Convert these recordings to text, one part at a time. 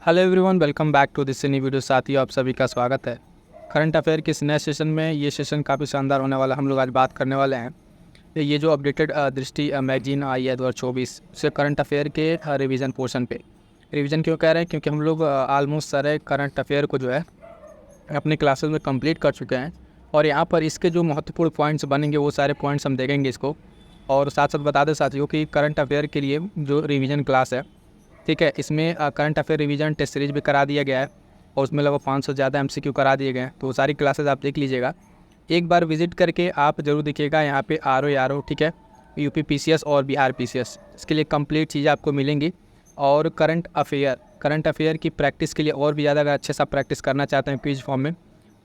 Hello everyone, welcome back to this new video. साथियों, आप सभी का स्वागत है करंट अफेयर के इस नए सेशन में। ये सेशन काफ़ी शानदार होने वाला। हम लोग आज बात करने वाले हैं ये जो अपडेटेड दृष्टि मैगजीन आई है 2024 से करंट अफेयर के रिवीजन पोर्शन पे। रिवीजन क्यों कह रहे हैं? क्योंकि हम लोग ऑलमोस्ट सारे करंट अफेयर को जो है अपने क्लासेस में कंप्लीट कर चुके हैं और यहाँ पर इसके जो महत्वपूर्ण पॉइंट्स बनेंगे वो सारे पॉइंट्स हम देखेंगे इसको। और साथ साथ बता दें साथियों कि करंट अफेयर के लिए जो रिवीजन क्लास है, ठीक है, इसमें current affair revision test series भी करा दिया गया है और उसमें लगभग 500 ज़्यादा एमसीक्यू करा दिए गए हैं। तो वो सारी क्लासेस आप देख लीजिएगा, एक बार विजिट करके आप ज़रूर देखिएगा। यहाँ पे आर ओ, ठीक है, यूपी पीसीएस और बिहार पीसीएस, इसके लिए कंप्लीट चीज़ें आपको मिलेंगी। और करंट अफेयर की प्रैक्टिस के लिए और भी ज़्यादा अगर अच्छे सा प्रैक्टिस करना चाहते हैं क्विज फॉर्म में,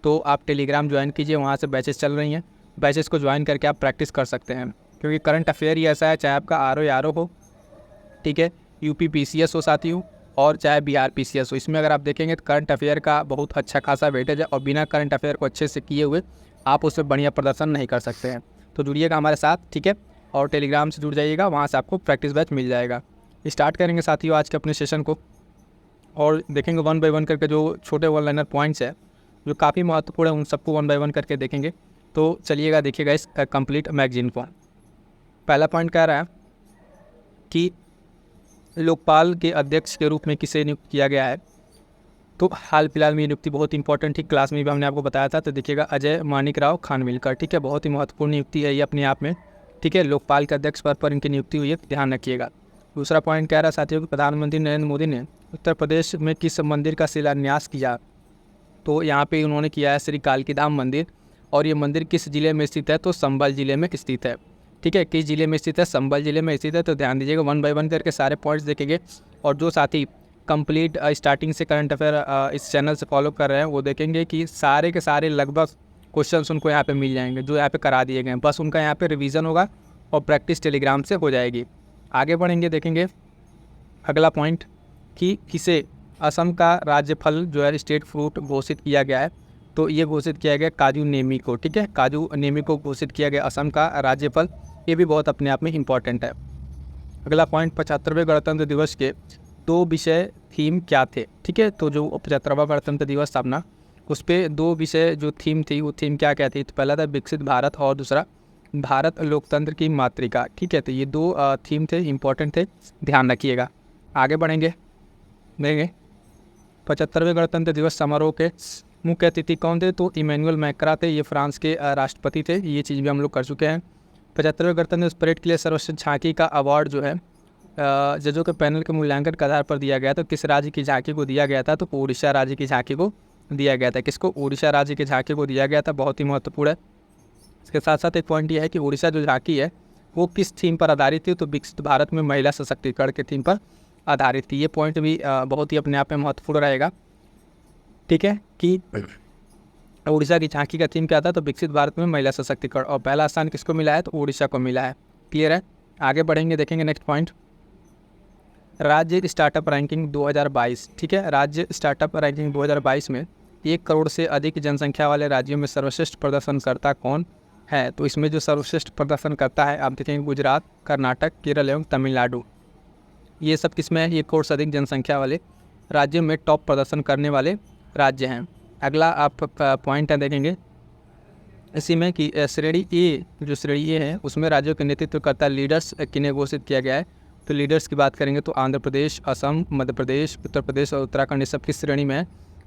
तो आप टेलीग्राम ज्वाइन कीजिए। वहाँ से बैचेस चल रही हैं, बैचेस को ज्वाइन करके आप प्रैक्टिस कर सकते हैं। क्योंकि करंट अफेयर ही ऐसा है, चाहे आपका आर ओ हो, ठीक है, यूपी पीसीएस हो साथियों, और चाहे बिहार पीसीएस हो, इसमें अगर आप देखेंगे तो करंट अफेयर का बहुत अच्छा खासा वेटेज है और बिना करंट अफेयर को अच्छे से किए हुए आप उससे बढ़िया प्रदर्शन नहीं कर सकते हैं। तो जुड़िएगा हमारे साथ, ठीक है, और टेलीग्राम से जुड़ जाइएगा, वहाँ से आपको प्रैक्टिस बैच मिल जाएगा। स्टार्ट करेंगे साथियों आज के अपने सेशन को और देखेंगे वन बाय वन करके जो छोटे वन लाइनर पॉइंट्स है जो काफ़ी महत्वपूर्ण है, उन सबको वन बाय वन करके देखेंगे। तो चलिएगा, देखिएगा इस कंप्लीट मैगजीन को। पहला पॉइंट कह रहा है कि लोकपाल के अध्यक्ष के रूप में किसे नियुक्त किया गया है। तो हाल फिलहाल में ये नियुक्ति बहुत इंपॉर्टेंट थी, क्लास में भी हमने आपको बताया था। तो देखिएगा, अजय माणिकराव खानविलकर, ठीक है, बहुत ही महत्वपूर्ण नियुक्ति है ये अपने आप में, ठीक है। लोकपाल के अध्यक्ष पद पर इनकी नियुक्ति हुई है, ध्यान रखिएगा। दूसरा पॉइंट कह रहा है साथियों कि प्रधानमंत्री नरेंद्र मोदी ने उत्तर प्रदेश में किस मंदिर का शिलान्यास किया। तो यहाँ पे उन्होंने किया है श्री कालकी धाम मंदिर, और ये मंदिर किस जिले में स्थित है? तो संभल जिले में स्थित है, ठीक है। किस जिले में स्थित है? संभल जिले में स्थित है। तो ध्यान दीजिएगा, वन बाय वन करके सारे पॉइंट्स देखेंगे। और जो साथी कंप्लीट स्टार्टिंग से करंट अफेयर इस चैनल से फॉलो कर रहे हैं वो देखेंगे कि सारे के सारे लगभग क्वेश्चंस उनको यहाँ पे मिल जाएंगे जो यहाँ पे करा दिए गए हैं। बस उनका यहाँ पे रिवीजन होगा और प्रैक्टिस टेलीग्राम से हो जाएगी। आगे बढ़ेंगे, देखेंगे अगला पॉइंट कि किसे असम का राज्य फल जो है स्टेट फ्रूट घोषित किया गया है। तो ये घोषित किया गया काजू नेमी को, ठीक है, काजू नेमी को घोषित किया गया असम का राज्य फल। ये भी बहुत अपने आप में इम्पॉर्टेंट है। अगला पॉइंट, 75वें गणतंत्र दिवस के दो विषय थीम क्या थे, ठीक है। तो जो 75वां गणतंत्र दिवस था अपना, उस पर दो विषय जो थीम थी वो थीम क्या क्या थी? तो पहला था विकसित भारत और दूसरा भारत लोकतंत्र की मातृका, ठीक है। तो ये दो थीम थे, इंपॉर्टेंट थे, ध्यान रखिएगा। आगे बढ़ेंगे, देखेंगे 75वें गणतंत्र दिवस समारोह के मुख्य अतिथि कौन थे? तो इमैनुअल मैक्रा थे, ये फ्रांस के राष्ट्रपति थे। ये चीज़ भी हम लोग कर चुके हैं। 75वें गणतंत्र दिवस परेड के लिए सर्वश्रेष्ठ झांकी का अवार्ड जो है जजों के पैनल के मूल्यांकन के आधार पर दिया गया। तो किस राज्य की झांकी को दिया गया था? तो उड़ीसा राज्य की झांकी को दिया गया था। किसको? उड़ीसा राज्य की झांकी को दिया गया था, बहुत ही महत्वपूर्ण है। इसके साथ साथ एक पॉइंट ये है कि उड़ीसा जो झांकी है वो किस थीम पर आधारित थी? तो विकसित भारत में महिला सशक्तिकरण के थीम पर आधारित थी। ये पॉइंट भी बहुत ही अपने आप में महत्वपूर्ण रहेगा, ठीक है, कि उड़ीसा की झांकी का थीम क्या था? तो विकसित भारत में महिला सशक्तिकरण, और पहला स्थान किसको मिला है? तो उड़ीसा को मिला है। क्लियर है? आगे बढ़ेंगे, देखेंगे नेक्स्ट पॉइंट, राज्य स्टार्टअप रैंकिंग 2022, ठीक है। राज्य स्टार्टअप रैंकिंग 2022 में 1 करोड़ से अधिक जनसंख्या वाले राज्यों में सर्वश्रेष्ठ प्रदर्शनकर्ता कौन है? तो इसमें जो सर्वश्रेष्ठ प्रदर्शन करता है आप देखेंगे गुजरात, कर्नाटक, केरल एवं तमिलनाडु। ये सब किसमें है? 1 करोड़ से अधिक जनसंख्या वाले राज्यों में टॉप प्रदर्शन करने वाले राज्य हैं। अगला आप पॉइंट है, देखेंगे इसी में कि श्रेणी ए, जो श्रेणी ए है उसमें राज्यों के नेतृत्व करता लीडर्स किन्हें घोषित किया गया है। तो लीडर्स की बात करेंगे तो आंध्र प्रदेश, असम, मध्य प्रदेश, उत्तर प्रदेश और उत्तराखंड, ये सब किस श्रेणी में है?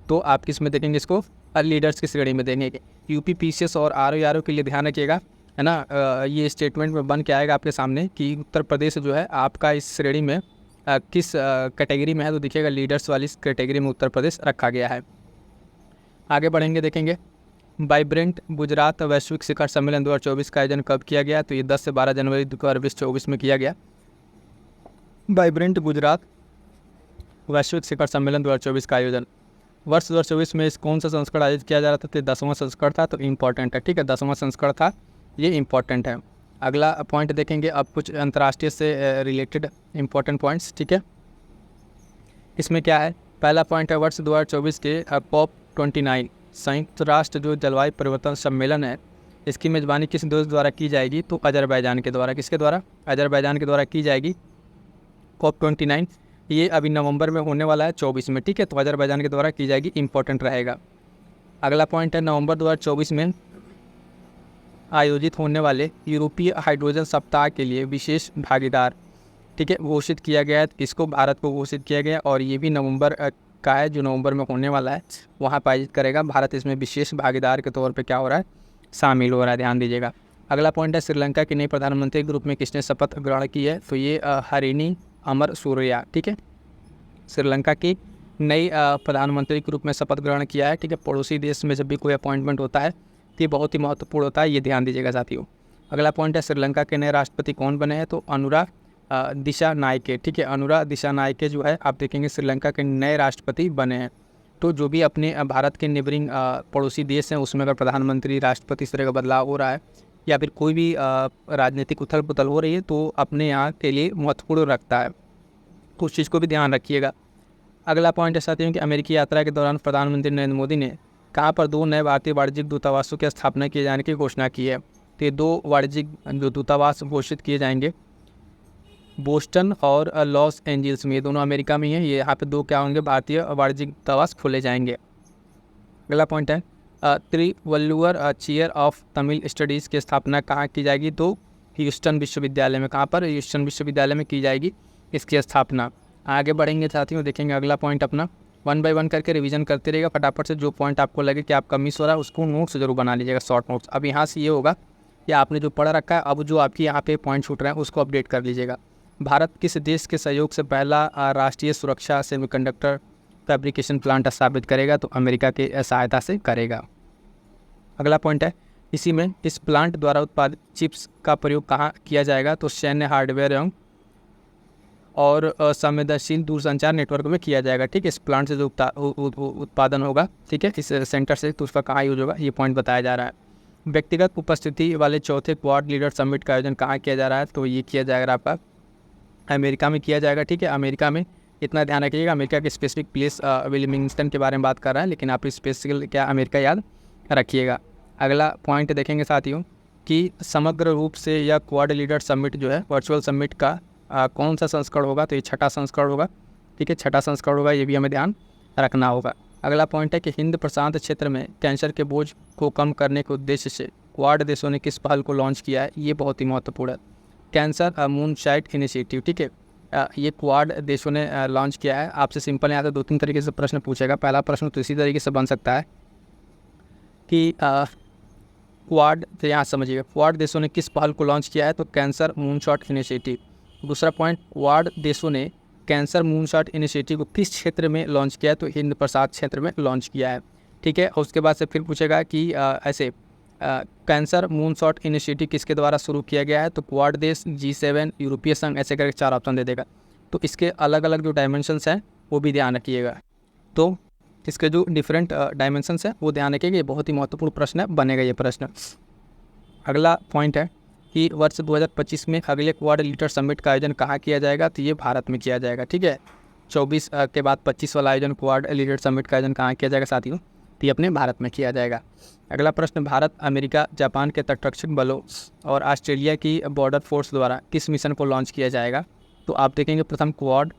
तो आप किस में देखेंगे इसको? लीडर्स की श्रेणी में देंगे। यूपी पीसीएस और आर ओ के लिए ध्यान रखिएगा, है ना। ये स्टेटमेंट में बन के आएगा आपके सामने कि उत्तर प्रदेश जो है आपका इस श्रेणी में किस कैटेगरी में है। तो देखिएगा लीडर्स वाली कैटेगरी में उत्तर प्रदेश रखा गया है। आगे बढ़ेंगे, देखेंगे वाइब्रेंट गुजरात वैश्विक शिखर सम्मेलन 2024 का आयोजन कब किया गया? तो ये 10 से 12 जनवरी 2024 में किया गया। वाइब्रेंट गुजरात वैश्विक शिखर सम्मेलन 2024 का आयोजन वर्ष 2024 में इस कौन सा संस्करण आयोजित किया जा रहा था? तो 10वां संस्करण था, तो इम्पॉर्टेंट है, ठीक है, 10वां संस्करण था, ये इम्पॉर्टेंट है। अगला पॉइंट देखेंगे अब कुछ अंतर्राष्ट्रीय से रिलेटेड इम्पॉर्टेंट पॉइंट्स, ठीक है। इसमें क्या है? पहला पॉइंट है वर्ष 2024 के COP29 संयुक्त राष्ट्र जो जलवायु परिवर्तन सम्मेलन है, इसकी मेज़बानी किस देश द्वारा की जाएगी? तो अजरबैजान के द्वारा। किसके द्वारा? अजरबैजान के द्वारा की जाएगी COP29 ये अभी नवंबर में होने वाला है 24 में, ठीक है। तो अजरबैजान के द्वारा की जाएगी, इंपॉर्टेंट रहेगा। अगला पॉइंट है नवंबर 2024 में आयोजित होने वाले यूरोपीय हाइड्रोजन सप्ताह के लिए विशेष भागीदार, ठीक है, घोषित किया गया है। इसको भारत को घोषित किया गया और ये भी नवंबर का है, जो नवंबर में होने वाला है, वहाँ पर आयोजित करेगा। भारत इसमें विशेष भागीदार के तौर पे क्या हो रहा है, शामिल हो रहा है, ध्यान दीजिएगा। अगला पॉइंट है श्रीलंका की नई प्रधानमंत्री के रूप में किसने शपथ ग्रहण की है, तो ये हरिणी अमरसूरिया, ठीक है, श्रीलंका की नई प्रधानमंत्री के रूप में शपथ ग्रहण किया है, ठीक है। पड़ोसी देश में जब भी कोई अपॉइंटमेंट होता है तो ये बहुत ही महत्वपूर्ण होता है, ये ध्यान दीजिएगा साथियों। अगला पॉइंट है श्रीलंका के नए राष्ट्रपति कौन बने हैं, तो अनुरा दिशानायके, ठीक है, अनुरा दिशानायके जो है आप देखेंगे श्रीलंका के नए राष्ट्रपति बने हैं। तो जो भी अपने भारत के नेबरिंग पड़ोसी देश हैं उसमें अगर प्रधानमंत्री राष्ट्रपति इस तरह का बदलाव हो रहा है या फिर कोई भी राजनीतिक उथल पुथल हो रही है तो अपने यहाँ के लिए महत्वपूर्ण रखता है, तो उस चीज़ को भी ध्यान रखिएगा। अगला पॉइंट है साथियों कि अमेरिकी यात्रा के दौरान प्रधानमंत्री नरेंद्र मोदी ने कहाँ पर 2 नए भारतीय वाणिज्यिक दूतावासों की स्थापना किए जाने की घोषणा की है। तो ये 2 वाणिज्यिक जो दूतावास घोषित किए जाएंगे बोस्टन और लॉस एंजल्स में, ये दोनों अमेरिका में ही है। ये यहाँ पे 2 क्या होंगे, भारतीय वाणिज्यिक दूतावास खोले जाएंगे। अगला पॉइंट है त्रिवल्लुवर चेयर ऑफ तमिल स्टडीज़ की स्थापना कहाँ की जाएगी, तो ह्यूस्टन विश्वविद्यालय में। कहाँ पर, ह्यूस्टन विश्वविद्यालय में की जाएगी इसकी स्थापना। आगे बढ़ेंगे साथियों, देखेंगे अगला पॉइंट अपना 1 बाय 1 करके रिवीजन करते रहिएगा फटाफट से। जो पॉइंट आपको लगे कि आपका मिस हो रहा है उसको नोट्स जरूर बना लीजिएगा, शॉर्ट नोट्स। अब यहाँ से ये होगा कि आपने जो पढ़ा रखा है, अब जो आपकी यहाँ पे पॉइंट छूट रहे हैं उसको अपडेट कर लीजिएगा। भारत किस देश के सहयोग से पहला राष्ट्रीय सुरक्षा सेमीकंडक्टर फैब्रिकेशन प्लांट स्थापित करेगा, तो अमेरिका की सहायता से करेगा। अगला पॉइंट है इसी में इस प्लांट द्वारा उत्पादित चिप्स का प्रयोग कहाँ किया जाएगा, तो सैन्य हार्डवेयर एवं और संवेदनशील दूरसंचार नेटवर्क में किया जाएगा, ठीक है। इस प्लांट से जो उत्पादन होगा, ठीक है, इस सेंटर से, तो उसका कहाँ यूज होगा ये पॉइंट बताया जा रहा है। व्यक्तिगत उपस्थिति वाले चौथे क्वाड लीडर समिट का आयोजन कहाँ किया जा रहा है, तो ये किया जाएगा आपका अमेरिका में किया जाएगा, ठीक है। अमेरिका में इतना ध्यान रखिएगा, अमेरिका के स्पेसिफिक प्लेस विलिंगटन के बारे में बात कर रहा है, लेकिन आप स्पेसिफिक क्या अमेरिका याद रखिएगा। अगला पॉइंट देखेंगे साथियों कि समग्र रूप से यह क्वाड लीडर समिट जो है वर्चुअल समिट का कौन सा संस्करण होगा, तो ये 6ठा संस्करण होगा, ठीक है, 6ठा संस्करण होगा, ये भी हमें ध्यान रखना होगा। अगला पॉइंट है कि हिंद प्रशांत क्षेत्र में कैंसर के बोझ को कम करने के उद्देश्य से क्वाड देशों ने किस पहल को लॉन्च किया है, ये बहुत ही महत्वपूर्ण है, कैंसर मूनशाइट इनिशिएटिव, ठीक है। ये क्वाड देशों ने लॉन्च किया है। आपसे सिंपल यहाँ से 2-3 तरीके से प्रश्न पूछेगा। पहला प्रश्न तो इसी तरीके से बन सकता है कि क्वाड, तो यहाँ समझिएगा क्वाड देशों ने किस पहल को लॉन्च किया है, तो कैंसर मूनशॉट इनिशिएटिव। दूसरा पॉइंट, क्वाड देशों ने कैंसर मूनशॉट इनिशिएटिव को किस क्षेत्र में लॉन्च किया है, तो हिंद प्रशांत क्षेत्र में लॉन्च किया है, ठीक है। और उसके बाद से फिर पूछेगा कि ऐसे कैंसर मूनशॉट इनिशिएटिव किसके द्वारा शुरू किया गया है, तो क्वाड देश, G7, यूरोपीय संघ, ऐसे करके 4 ऑप्शन दे देगा। तो इसके अलग अलग जो डायमेंशंस हैं वो भी ध्यान रखिएगा। तो इसके जो डिफरेंट डायमेंशंस हैं वो ध्यान रखिएगा, ये बहुत ही महत्वपूर्ण प्रश्न है, बनेगा ये प्रश्न। अगला पॉइंट है कि वर्ष 2025 में अगले क्वाड लीडर समिट का आयोजन कहाँ किया जाएगा, तो ये भारत में किया जाएगा, ठीक है। 24 के बाद 25 वाला आयोजन क्वाड लीडर समिट का आयोजन कहाँ किया जाएगा साथियों, तो ये अपने भारत में किया जाएगा। अगला प्रश्न, भारत, अमेरिका, जापान के तटरक्षक बलों और ऑस्ट्रेलिया की बॉर्डर फोर्स द्वारा किस मिशन को लॉन्च किया जाएगा, तो आप देखेंगे प्रथम क्वाड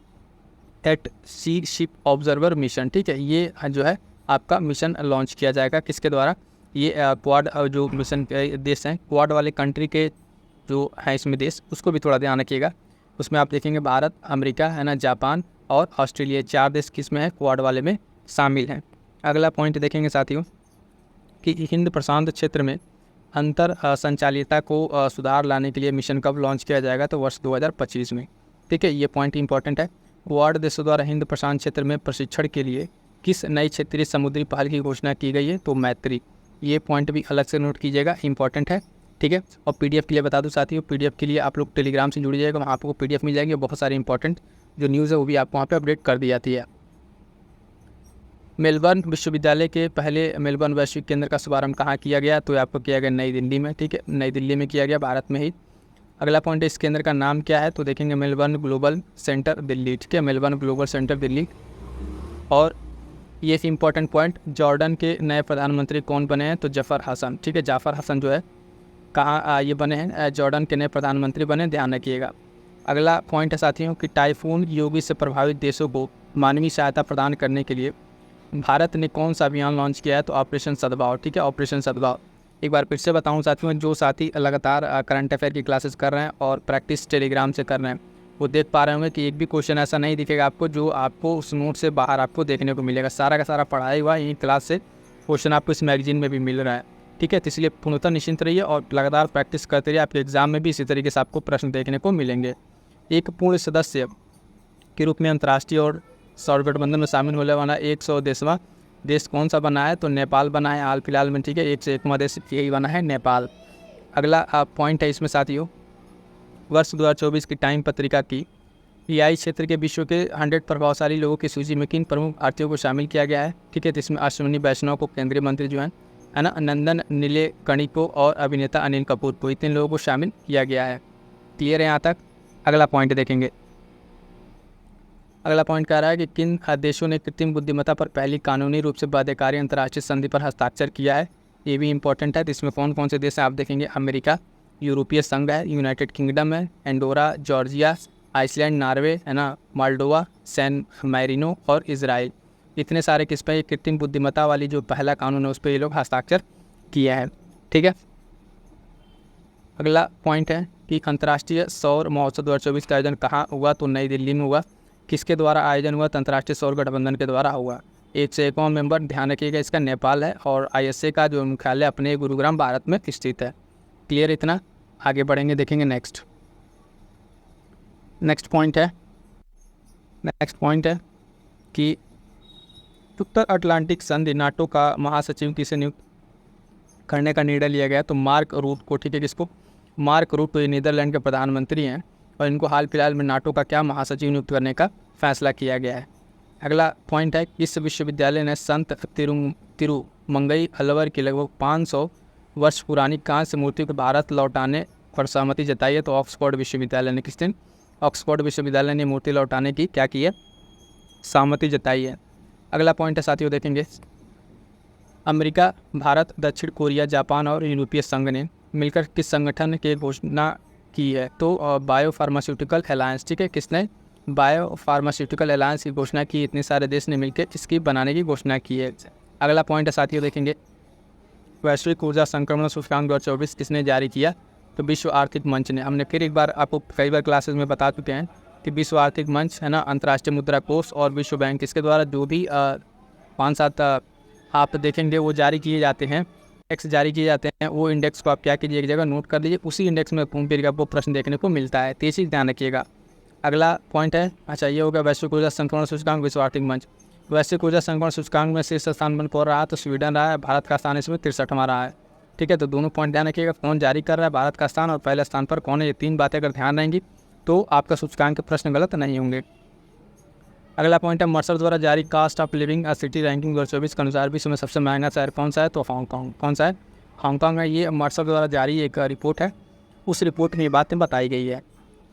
एट सी शिप ऑब्जर्वर मिशन, ठीक है। ये जो है आपका मिशन लॉन्च किया जाएगा किसके द्वारा, ये क्वाड जो मिशन के देश हैं, क्वाड वाले कंट्री के जो हैं इसमें देश, उसको भी थोड़ा ध्यान रखिएगा। उसमें आप देखेंगे भारत, अमेरिका है ना, जापान और ऑस्ट्रेलिया, 4 देश किस में है, क्वाड वाले में शामिल हैं। अगला पॉइंट देखेंगे साथियों कि हिंद प्रशांत क्षेत्र में अंतर संचालिता को सुधार लाने के लिए मिशन कब लॉन्च किया जाएगा, तो वर्ष 2025 में, ठीक है। ये पॉइंट इंपॉर्टेंट है। क्वाड देशों द्वारा हिंद प्रशांत क्षेत्र में प्रशिक्षण के लिए किस नई क्षेत्रीय समुद्री पहल की घोषणा की गई है, तो मैत्री। ये पॉइंट भी अलग से नोट कीजिएगा, इंपॉर्टेंट है, ठीक है। और पीडीएफ के लिए बता दूं साथियों, पीडीएफ के लिए आप लोग टेलीग्राम से जुड़ जाइएगा, वहाँ आपको पीडीएफ मिल जाएगी, बहुत सारी इंपॉर्टेंट जो न्यूज़ है वो भी आपको वहाँ पे अपडेट कर दी जाती है। मेलबर्न विश्वविद्यालय के पहले मेलबर्न वैश्विक केंद्र का शुभारंभ कहाँ किया गया, तो आपको किया गया नई दिल्ली में, ठीक है, नई दिल्ली में किया गया, भारत में ही। अगला पॉइंट है इस केंद्र का नाम क्या है, तो देखेंगे मेलबर्न ग्लोबल सेंटर दिल्ली, ठीक है, मेलबर्न ग्लोबल सेंटर दिल्ली। और ये इंपॉर्टेंट पॉइंट, जॉर्डन के नए प्रधानमंत्री कौन बने हैं, तो जफर हसन, ठीक है, जाफर हसन जो है कहाँ ये बने हैं, जॉर्डन के नए प्रधानमंत्री बने, ध्यान रखिएगा। अगला पॉइंट है साथियों कि टाइफून योगी से प्रभावित देशों को मानवीय सहायता प्रदान करने के लिए भारत ने कौन सा अभियान लॉन्च किया है, तो ऑपरेशन सद्भाव। ठीक है, ऑपरेशन सद्भाव। एक बार फिर से बताऊं साथियों, जो साथी लगातार करंट अफेयर की क्लासेस कर रहे हैं और प्रैक्टिस टेलीग्राम से कर रहे हैं, वो देख पा रहे होंगे कि एक भी क्वेश्चन ऐसा नहीं दिखेगा आपको जो आपको उस नोट से बाहर आपको देखने को मिलेगा। सारा का सारा पढ़ाई हुआ यही क्लास से क्वेश्चन आपको इस मैगजीन में भी मिल रहा है। ठीक है, तो इसलिए पूर्णतः निश्चिंत रहिए और लगातार प्रैक्टिस करते रहिए। आपके एग्जाम में भी इसी तरीके से आपको प्रश्न देखने को मिलेंगे। एक पूर्ण सदस्य के रूप में अंतर्राष्ट्रीय और सौर गठबंधन में शामिल होने वाला 110वां देश कौन सा बना है, तो नेपाल बना है हाल फिलहाल में। ठीक है, 101वां देश यही बना है, नेपाल। अगला पॉइंट है इसमें साथियों, वर्ष 2024 की टाइम पत्रिका की एआई क्षेत्र के विश्व के 100 प्रभावशाली लोगों की सूची में किन प्रमुख भारतीयों को शामिल किया गया है। ठीक है, तो इसमें अश्विनी वैष्णव को केंद्रीय मंत्री जो है ना, नंदन नीलेकणी को और अभिनेता अनिल कपूर को, इतने लोगों को शामिल किया गया है। क्लियर है यहाँ तक। अगला पॉइंट देखेंगे। अगला पॉइंट कह रहा है कि किन देशों ने कृत्रिम बुद्धिमत्ता पर पहली कानूनी रूप से बाध्यकारी अंतर्राष्ट्रीय संधि पर हस्ताक्षर किया है। ये भी इंपॉर्टेंट है। तो इसमें कौन कौन से देश हैं आप देखेंगे। अमेरिका, यूरोपीय संघ है, यूनाइटेड किंगडम है, एंडोरा, जॉर्जिया, आइसलैंड, नॉर्वे है ना, माल्डोवा, सैन मैरिनो और इजराइल। इतने सारे किस पे कृत्रिम बुद्धिमत्ता वाली जो पहला कानून है उस पर ये लोग हस्ताक्षर किया है। ठीक है, अगला पॉइंट है कि अंतर्राष्ट्रीय सौर महोत्सव 2024 का आयोजन कहाँ हुआ, तो नई दिल्ली में हुआ। किसके द्वारा आयोजन हुआ, तो अंतर्राष्ट्रीय सौर गठबंधन के द्वारा हुआ। 101वां मेंबर ध्यान रखिएगा इसका नेपाल है और ISA का जो मुख्यालय अपने गुरुग्राम भारत में स्थित है। क्लियर इतना। आगे बढ़ेंगे, देखेंगे नेक्स्ट पॉइंट है कि उत्तर अटलांटिक संधि नाटो का महासचिव किसे नियुक्त करने का निर्णय लिया गया, तो मार्क रूट को। ठीक है, किसको, मार्क रूट। तो ये नीदरलैंड के प्रधानमंत्री हैं और इनको हाल फिलहाल में नाटो का क्या महासचिव नियुक्त करने का फैसला किया गया है। अगला पॉइंट है, इस विश्वविद्यालय ने संत तिरुमंगई अलवर की लगभग 500 वर्ष पुरानी कांस्य मूर्ति को भारत लौटाने पर सहमति जताई है। तो ऑक्सफोर्ड विश्वविद्यालय ने किस दिन, ऑक्सफोर्ड विश्वविद्यालय ने मूर्ति लौटाने की क्या की है, सहमति जताई है। अगला पॉइंट है साथियों, देखेंगे अमेरिका, भारत, दक्षिण कोरिया, जापान और यूरोपीय संघ ने मिलकर किस संगठन की घोषणा की है, तो बायो फार्मास्यूटिकल अलायंस। ठीक है, किसने, बायो फार्मास्यूटिकल अलायंस की घोषणा की। इतने सारे देश ने मिलकर इसकी बनाने की घोषणा की है। अगला पॉइंट है साथियों, देखेंगे वैश्विक ऊर्जा संक्रमण सूचकांक 2024 किसने जारी किया, तो विश्व आर्थिक मंच ने। हमने फिर एक बार आपको कई बार क्लासेस में बता चुके हैं कि विश्व आर्थिक मंच है ना, अंतर्राष्ट्रीय मुद्रा कोष और विश्व बैंक, इसके द्वारा जो भी 5-7 आप देखेंगे वो जारी किए जाते हैं, इंडेक्स जारी किए जाते हैं। वो इंडेक्स को आप क्या कीजिए, एक जगह नोट कर लीजिए। उसी इंडेक्स में घूम फिर आपको प्रश्न देखने को मिलता है, तो ये चीज़ ध्यान रखिएगा। अगला पॉइंट है, अच्छा ये होगा वैश्विक ऊर्जा संक्रमण सूचकांक विश्व आर्थिक मंच। वैश्विक ऊर्जा संक्रमण सूचकांक में शीर्ष स्थान पर कौन रहा है, तो स्वीडन रहा है। भारत का स्थान इसमें 63वां रहा है। ठीक है, तो दोनों पॉइंट ध्यान रखिएगा, कौन जारी कर रहा है, भारत का स्थान और पहले स्थान पर कौन है। ये 3 बातें अगर ध्यान रहेंगी तो आपका सूचकांक के प्रश्न गलत नहीं होंगे। अगला पॉइंट है, मर्सर द्वारा जारी cost of living city ranking 2024 के अनुसार विश्व में सबसे महंगा शहर कौन सा है, तो हांगकांग। कौन सा है, हांगकांग है। ये मर्सर द्वारा जारी एक रिपोर्ट है, उस रिपोर्ट में ये बातें बताई गई है।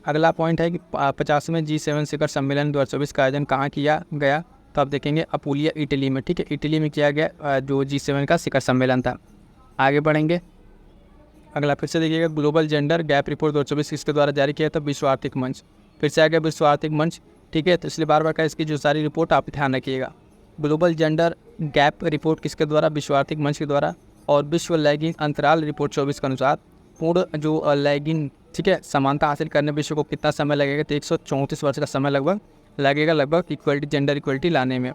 अगला पॉइंट है कि 50वें G7 शिखर सम्मेलन 2024 का आयोजन कहाँ किया गया, तो आप देखेंगे अपुलिया, इटली में। ठीक है, इटली में किया गया जो G7 का शिखर सम्मेलन था। आगे बढ़ेंगे, अगला फिर से देखिएगा, ग्लोबल जेंडर गैप रिपोर्ट 2024 किसके द्वारा जारी किया था, विश्व आर्थिक मंच। फिर से आ गया विश्व आर्थिक मंच। ठीक है, तो इसलिए बार बार का इसकी जो सारी रिपोर्ट आप ध्यान रखिएगा। ग्लोबल जेंडर गैप रिपोर्ट किसके द्वारा, विश्व आर्थिक मंच के द्वारा। और विश्व लैंगिक अंतराल रिपोर्ट 24 के अनुसार पूर्ण जो लैंगिक, ठीक है, समानता हासिल करने विश्व को कितना समय लगेगा, तो 134 वर्ष का समय लगभग लगेगा, लगभग इक्वलिटी, जेंडर इक्वलिटी लाने में।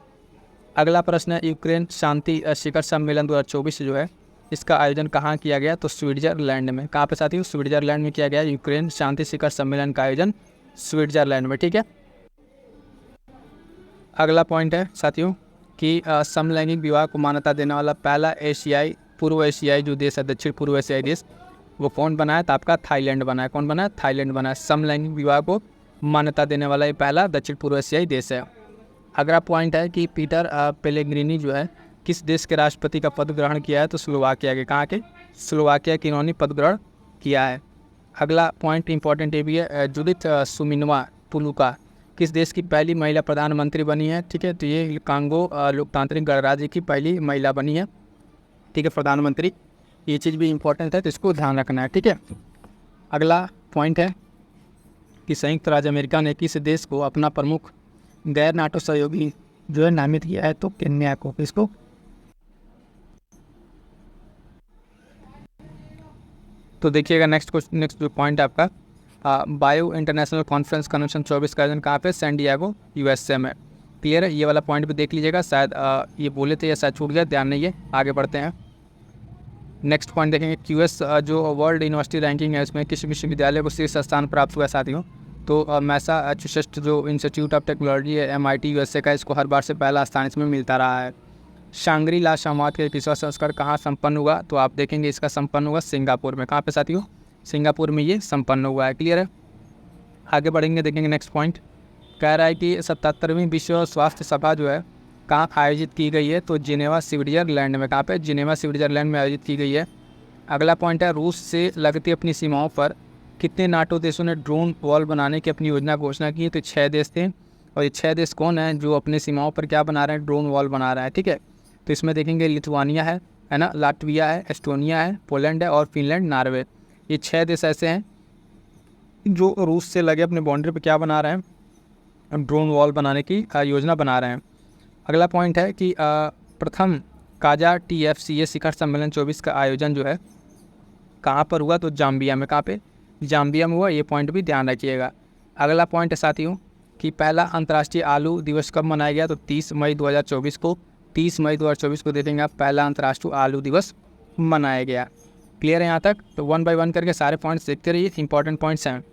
अगला प्रश्न है, यूक्रेन शांति शिखर सम्मेलन 2024 जो है इसका आयोजन कहाँ किया गया, तो स्विट्जरलैंड में। कहाँ पे साथियों, स्विट्जरलैंड में किया गया। यूक्रेन शांति शिखर सम्मेलन का आयोजन स्विट्जरलैंड में। ठीक है, अगला पॉइंट है साथियों कि समलैंगिक विवाह को मान्यता देने वाला पहला पूर्व एशियाई जो देश है, दक्षिण पूर्व एशियाई देश, वो कौन बना है, तो आपका थाईलैंड बना है। कौन बना है, थाईलैंड बना है। समलैंगिक विवाह को मान्यता देने वाला ये पहला दक्षिण पूर्व एशियाई देश है। अगला पॉइंट है कि पीटर पेलेग्रिनी जो है किस देश के राष्ट्रपति का पद ग्रहण किया है, तो स्लोवाकिया के। कहाँ के, स्लोवाकिया की इन्होंने पद ग्रहण किया है। अगला पॉइंट इंपॉर्टेंट ये भी है, जुडिथ सुमिनवा टुलुका किस देश की पहली महिला प्रधानमंत्री बनी है। ठीक है, तो ये कांगो लोकतांत्रिक गणराज्य की पहली महिला बनी है। ठीक है, प्रधानमंत्री। ये चीज़ भी इंपॉर्टेंट है, तो इसको ध्यान रखना है। ठीक है, अगला पॉइंट है कि संयुक्त राज्य अमेरिका ने किस देश को अपना प्रमुख गैर नाटो सहयोगी जो है नामित किया है? तो केन्या को। किसको? तो देखिएगा नेक्स्ट जो पॉइंट है आपका, बायो इंटरनेशनल कॉन्फ्रेंस कन्वेंशन 24 का आयोजन कहाँ पे? सैन डिएगो यूएसए में। क्लियर है? ये वाला पॉइंट भी देख लीजिएगा, शायद ये बोले थे या शायद छूट गया, ध्यान नहीं है। आगे बढ़ते हैं, नेक्स्ट पॉइंट देखेंगे। क्यूएस जो वर्ल्ड यूनिवर्सिटी रैंकिंग है इसमें किस विश्वविद्यालय को शीर्ष स्थान प्राप्त हुआ है साथियों? तो मैसाचुसेट्स जो इंस्टीट्यूट ऑफ टेक्नोलॉजी है MIT यूएसए का, इसको हर बार से पहला स्थान इसमें मिलता रहा है। शांग्री ला संवाद के 21वां संस्करण कहाँ संपन्न हुआ? तो आप देखेंगे इसका संपन्न हुआ सिंगापुर में। कहाँ पे साथियों? सिंगापुर में ये संपन्न हुआ है। क्लियर है? आगे बढ़ेंगे, देखेंगे नेक्स्ट पॉइंट। कह रहा है कि 77वीं विश्व स्वास्थ्य सभा जो है कहाँ आयोजित की गई है? तो जिनेवा स्विट्जरलैंड में। कहाँ पे? जिनेवा स्विट्जरलैंड में आयोजित की गई है। अगला पॉइंट है, रूस से लगती अपनी सीमाओं पर कितने नाटो देशों ने ड्रोन वॉल बनाने की अपनी योजना घोषणा की है? तो 6 देश थे। और ये 6 देश कौन है जो अपनी सीमाओं पर क्या बना रहे हैं? ड्रोन वॉल बना रहा है। ठीक है, तो इसमें देखेंगे लिथुआनिया है ना, लाटविया है, एस्टोनिया है, पोलैंड है और फिनलैंड, नॉर्वे। ये 6 देश ऐसे हैं जो रूस से लगे अपने बाउंड्री पर क्या बना रहे हैं? ड्रोन वॉल बनाने की योजना बना रहे हैं। अगला पॉइंट है कि प्रथम काजा TFCA शिखर सम्मेलन 24 का आयोजन जो है कहाँ पर हुआ? तो जाम्बिया में। कहाँ पे? जाम्बिया में हुआ। ये पॉइंट भी ध्यान रखिएगा। अगला पॉइंट है साथियों कि पहला अंतर्राष्ट्रीय आलू दिवस कब मनाया गया? तो 30 मई 2024 को। 30 मई 2024 को देखेंगे आप, पहला अंतर्राष्ट्रीय आलू दिवस मनाया गया। क्लियर है यहाँ तक? तो 1 बाय 1 करके सारे पॉइंट्स देखते रहिए, इंपॉर्टेंट पॉइंट्स हैं।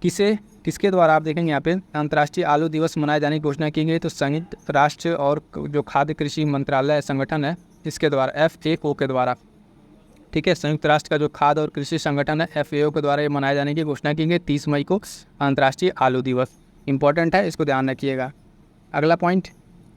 किसके द्वारा आप देखेंगे यहाँ पे अंतर्राष्ट्रीय आलू दिवस मनाए जाने की घोषणा की गई? तो संयुक्त राष्ट्र और जो खाद्य कृषि मंत्रालय संगठन है इसके द्वारा, FAO के द्वारा। ठीक है, संयुक्त राष्ट्र का जो खाद्य और कृषि संगठन है FAO के द्वारा ये मनाए जाने की घोषणा की गई 30 मई को अंतर्राष्ट्रीय आलू दिवस। इंपॉर्टेंट है, इसको ध्यान रखिएगा। अगला पॉइंट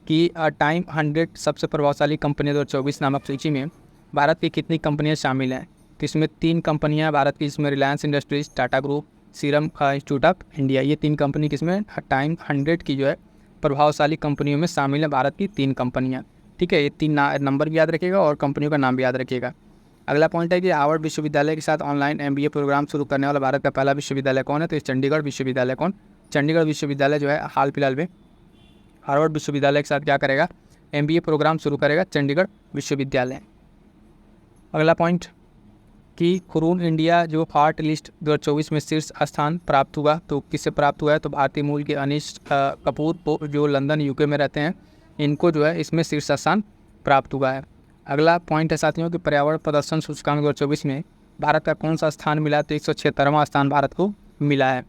कि टाइम 100 सबसे प्रभावशाली कंपनियां 2024 नामक सूची में भारत की कितनी कंपनियां शामिल हैं? तो इसमें 3 कंपनियां भारत की, इसमें Reliance industries, Tata group, serum institute of India. ये 3 कंपनी किसमें? टाइम 100 की जो है प्रभावशाली कंपनियों में शामिल है भारत की 3 कंपनियाँ। ठीक है, ये 3 नंबर भी याद रखिएगा और कंपनियों का नाम भी याद रखिएगा। अगला पॉइंट है कि हार्वर्ड विश्वविद्यालय के साथ ऑनलाइन MBA प्रोग्राम शुरू करने वाला भारत का पहला विश्वविद्यालय कौन है? तो चंडीगढ़ विश्वविद्यालय। कौन? चंडीगढ़ विश्वविद्यालय जो है हाल फिलहाल में हार्वर्ड विश्वविद्यालय के साथ क्या करेगा? MBA प्रोग्राम शुरू करेगा चंडीगढ़ विश्वविद्यालय। अगला पॉइंट कि हुरून इंडिया जो आर्ट लिस्ट 2024 में शीर्ष स्थान प्राप्त हुआ, तो किससे प्राप्त हुआ है? तो भारतीय मूल के अनीश कपूर जो लंदन UK में रहते हैं, इनको जो है इसमें शीर्ष स्थान प्राप्त हुआ है। अगला पॉइंट है साथियों कि पर्यावरण प्रदर्शन सूचकांक 2024 में भारत का कौन सा स्थान मिला? तो 176वां स्थान भारत को मिला है।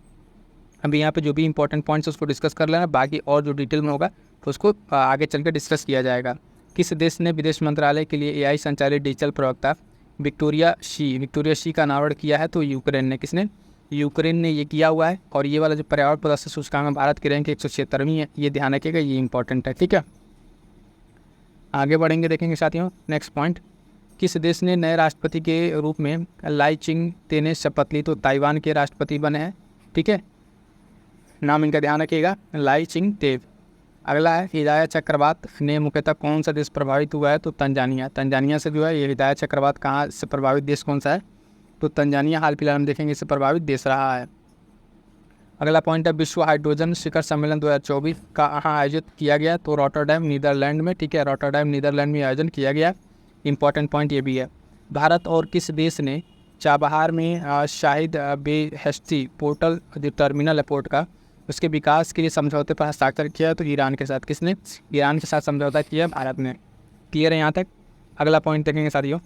अभी यहाँ पे जो भी इंपॉर्टेंट पॉइंट्स उसको डिस्कस कर लेना, बाकी और जो डिटेल में होगा तो उसको आगे चल के डिस्कस किया जाएगा। किस देश ने विदेश मंत्रालय के लिए AI संचालित डिजिटल प्रवक्ता विक्टोरिया शी का अनावरण किया है? तो यूक्रेन ने। किसने? यूक्रेन ने ये किया हुआ है। और ये वाला जो पर्यावरण प्रदर्शन सूचकांक में भारत की रैंक 176वीं है, ये ध्यान रखिएगा, ये इंपॉर्टेंट है। ठीक है, आगे बढ़ेंगे, देखेंगे साथियों नेक्स्ट पॉइंट। किस देश ने नए राष्ट्रपति के रूप में लाई चिंग-ते ने शपथ ली? तो ताइवान के राष्ट्रपति बने हैं। ठीक है, नाम इनका ध्यान रखिएगा, लाई चिंग-ते। अगला है हिदायत चक्रवात ने मुख्यतः कौन सा देश प्रभावित हुआ है? तो तंजानिया। तंजानिया से जो है ये हिदायत चक्रवात कहाँ से प्रभावित देश कौन सा है? तो तंजानिया हाल फिलहाल हम देखेंगे इससे प्रभावित देश रहा है। अगला पॉइंट है विश्व हाइड्रोजन शिखर सम्मेलन 2024 का कहाँ आयोजित किया गया? तो रॉटरडैम नीदरलैंड में। ठीक है, रॉटरडैम नीदरलैंड में आयोजन किया गया। इंपॉर्टेंट पॉइंट ये भी है। भारत और किस देश ने चाबहार में शाहिद बेहेश्ती पोर्टल जो टर्मिनल है पोर्ट का, उसके विकास के लिए समझौते पर हस्ताक्षर किया? तो ईरान के साथ। किसने? ईरान के साथ समझौता किया भारत ने। क्लियर है यहाँ तक? अगला पॉइंट देखेंगे साथियों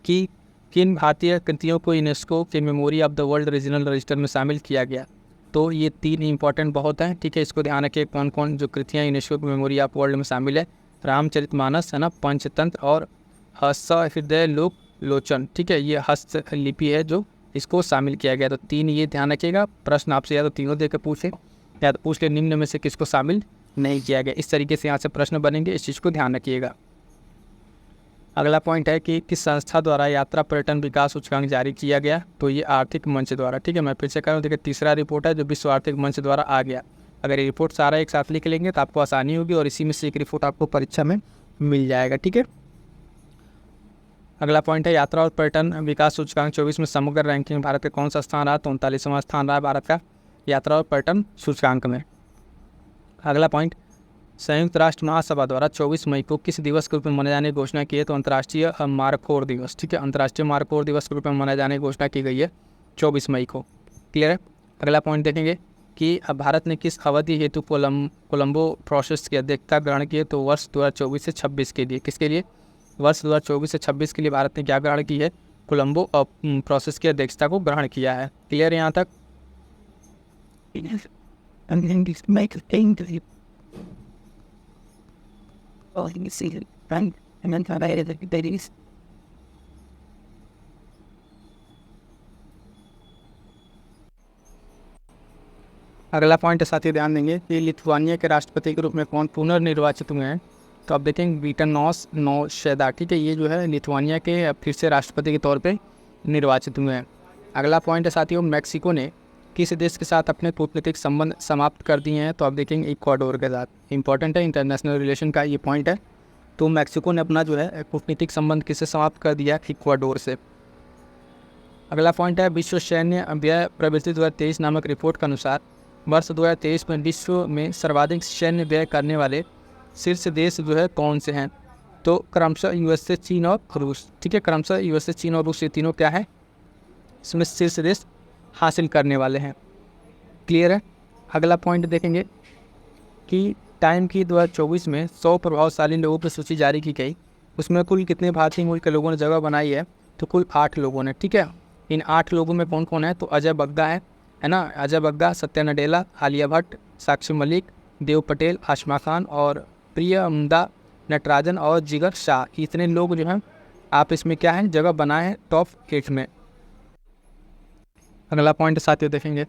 कि किन भारतीय कृतियों को यूनेस्को के memory of the world regional register में शामिल किया गया? तो ये 3 इंपॉर्टेंट बहुत हैं। ठीक है, इसको ध्यान रखिए कौन कौन जो कृतियाँ यूनेस्को की मेमोरी ऑफ वर्ल्ड में शामिल है। रामचरितमानस है ना, पंचतंत्र और सहृदय लोचन। ठीक है, ये हस्तलिपि है जो इसको शामिल किया गया। तो 3 ये ध्यान रखिएगा। प्रश्न आपसे या तो तीनों देकर पूछे या तो पूछ ले निम्न में से किसको शामिल नहीं किया गया। इस तरीके से यहाँ से प्रश्न बनेंगे, इस चीज़ को ध्यान रखिएगा। अगला पॉइंट है कि किस संस्था द्वारा यात्रा पर्यटन विकास सूचकांक जारी किया गया? तो ये आर्थिक मंच द्वारा। ठीक है, मैं फिर से कह रहा हूँ, देखिए तीसरा रिपोर्ट है जो विश्व आर्थिक मंच द्वारा आ गया। अगर ये रिपोर्ट सारा एक साथ लिख लेंगे तो आपको आसानी होगी और इसी में से एक रिपोर्ट आपको परीक्षा में मिल जाएगा। ठीक है, अगला पॉइंट है यात्रा और पर्यटन विकास सूचकांक 24 में समग्र रैंकिंग भारत का कौन सा स्थान रहा? तो 39वां स्थान रहा भारत का यात्रा और पर्यटन सूचकांक में। अगला पॉइंट, संयुक्त राष्ट्र महासभा द्वारा 24 मई को किस दिवस के रूप में मनाए जाने की घोषणा की है? तो अंतर्राष्ट्रीय मारखोर दिवस। ठीक है, अंतर्राष्ट्रीय मारखोर दिवस के रूप में मनाए जाने की घोषणा की गई है 24 मई को। क्लियर है। अगला पॉइंट देखेंगे कि भारत ने किस अवधि हेतु कोलंबो प्रोसेस की अध्यक्षता ग्रहण की है? तो वर्ष 2024 से 26 के लिए। किसके लिए? वर्ष 2024 से 26 के लिए भारत ने क्या ग्रहण की है? कोलंबो प्रोसेस की अध्यक्षता को ग्रहण किया है। क्लियर है यहाँ तक? अगला पॉइंट साथी ध्यान देंगे कि लिथुआनिया के राष्ट्रपति के रूप में कौन पुनर्निर्वाचित हुए हैं? तो आप देखेंगे गितानोस नाउसेदा। ठीक है, ये जो है लिथुआनिया के फिर से राष्ट्रपति के तौर पे निर्वाचित हुए हैं। अगला पॉइंट है साथियों, मैक्सिको ने किस देश के साथ अपने कूटनीतिक संबंध समाप्त कर दिए हैं? तो आप देखेंगे इक्वाडोर के साथ। इंपॉर्टेंट है, इंटरनेशनल रिलेशन का ये पॉइंट है। तो मैक्सिको ने अपना जो है कूटनीतिक संबंध किससे समाप्त कर दिया? इक्वाडोर से। अगला पॉइंट है विश्व सैन्य व्यय प्रवृत्ति 2023 नामक रिपोर्ट के अनुसार वर्ष 2023 में विश्व में सर्वाधिक सैन्य व्यय करने वाले शीर्ष देश जो है कौन से हैं? तो क्रमशः यूएसए, चीन और रूस। ठीक है, क्रमशः यूएसए, चीन और रूस, ये तीनों क्या है इसमें शीर्ष देश हासिल करने वाले हैं। क्लियर है। अगला पॉइंट देखेंगे कि टाइम की 2024 में 100 प्रभावशाली लोगों की सूची जारी की गई। उसमें कुल कितने भारतीय मूल के लोगों ने जगह बनाई है? तो कुल 8 लोगों ने। ठीक है, इन 8 लोगों में कौन कौन है? तो अजय बग्गा है ना, अजय बग्गा, सत्या नडेला, आलिया भट्ट, साक्षी मलिक, देव पटेल, आशमा खान और प्रियमदा नटराजन और जिगर शाह। इतने लोग जो हैं आप इसमें क्या है जगह बनाए हैं टॉप 8 में। अगला पॉइंट साथियों देखेंगे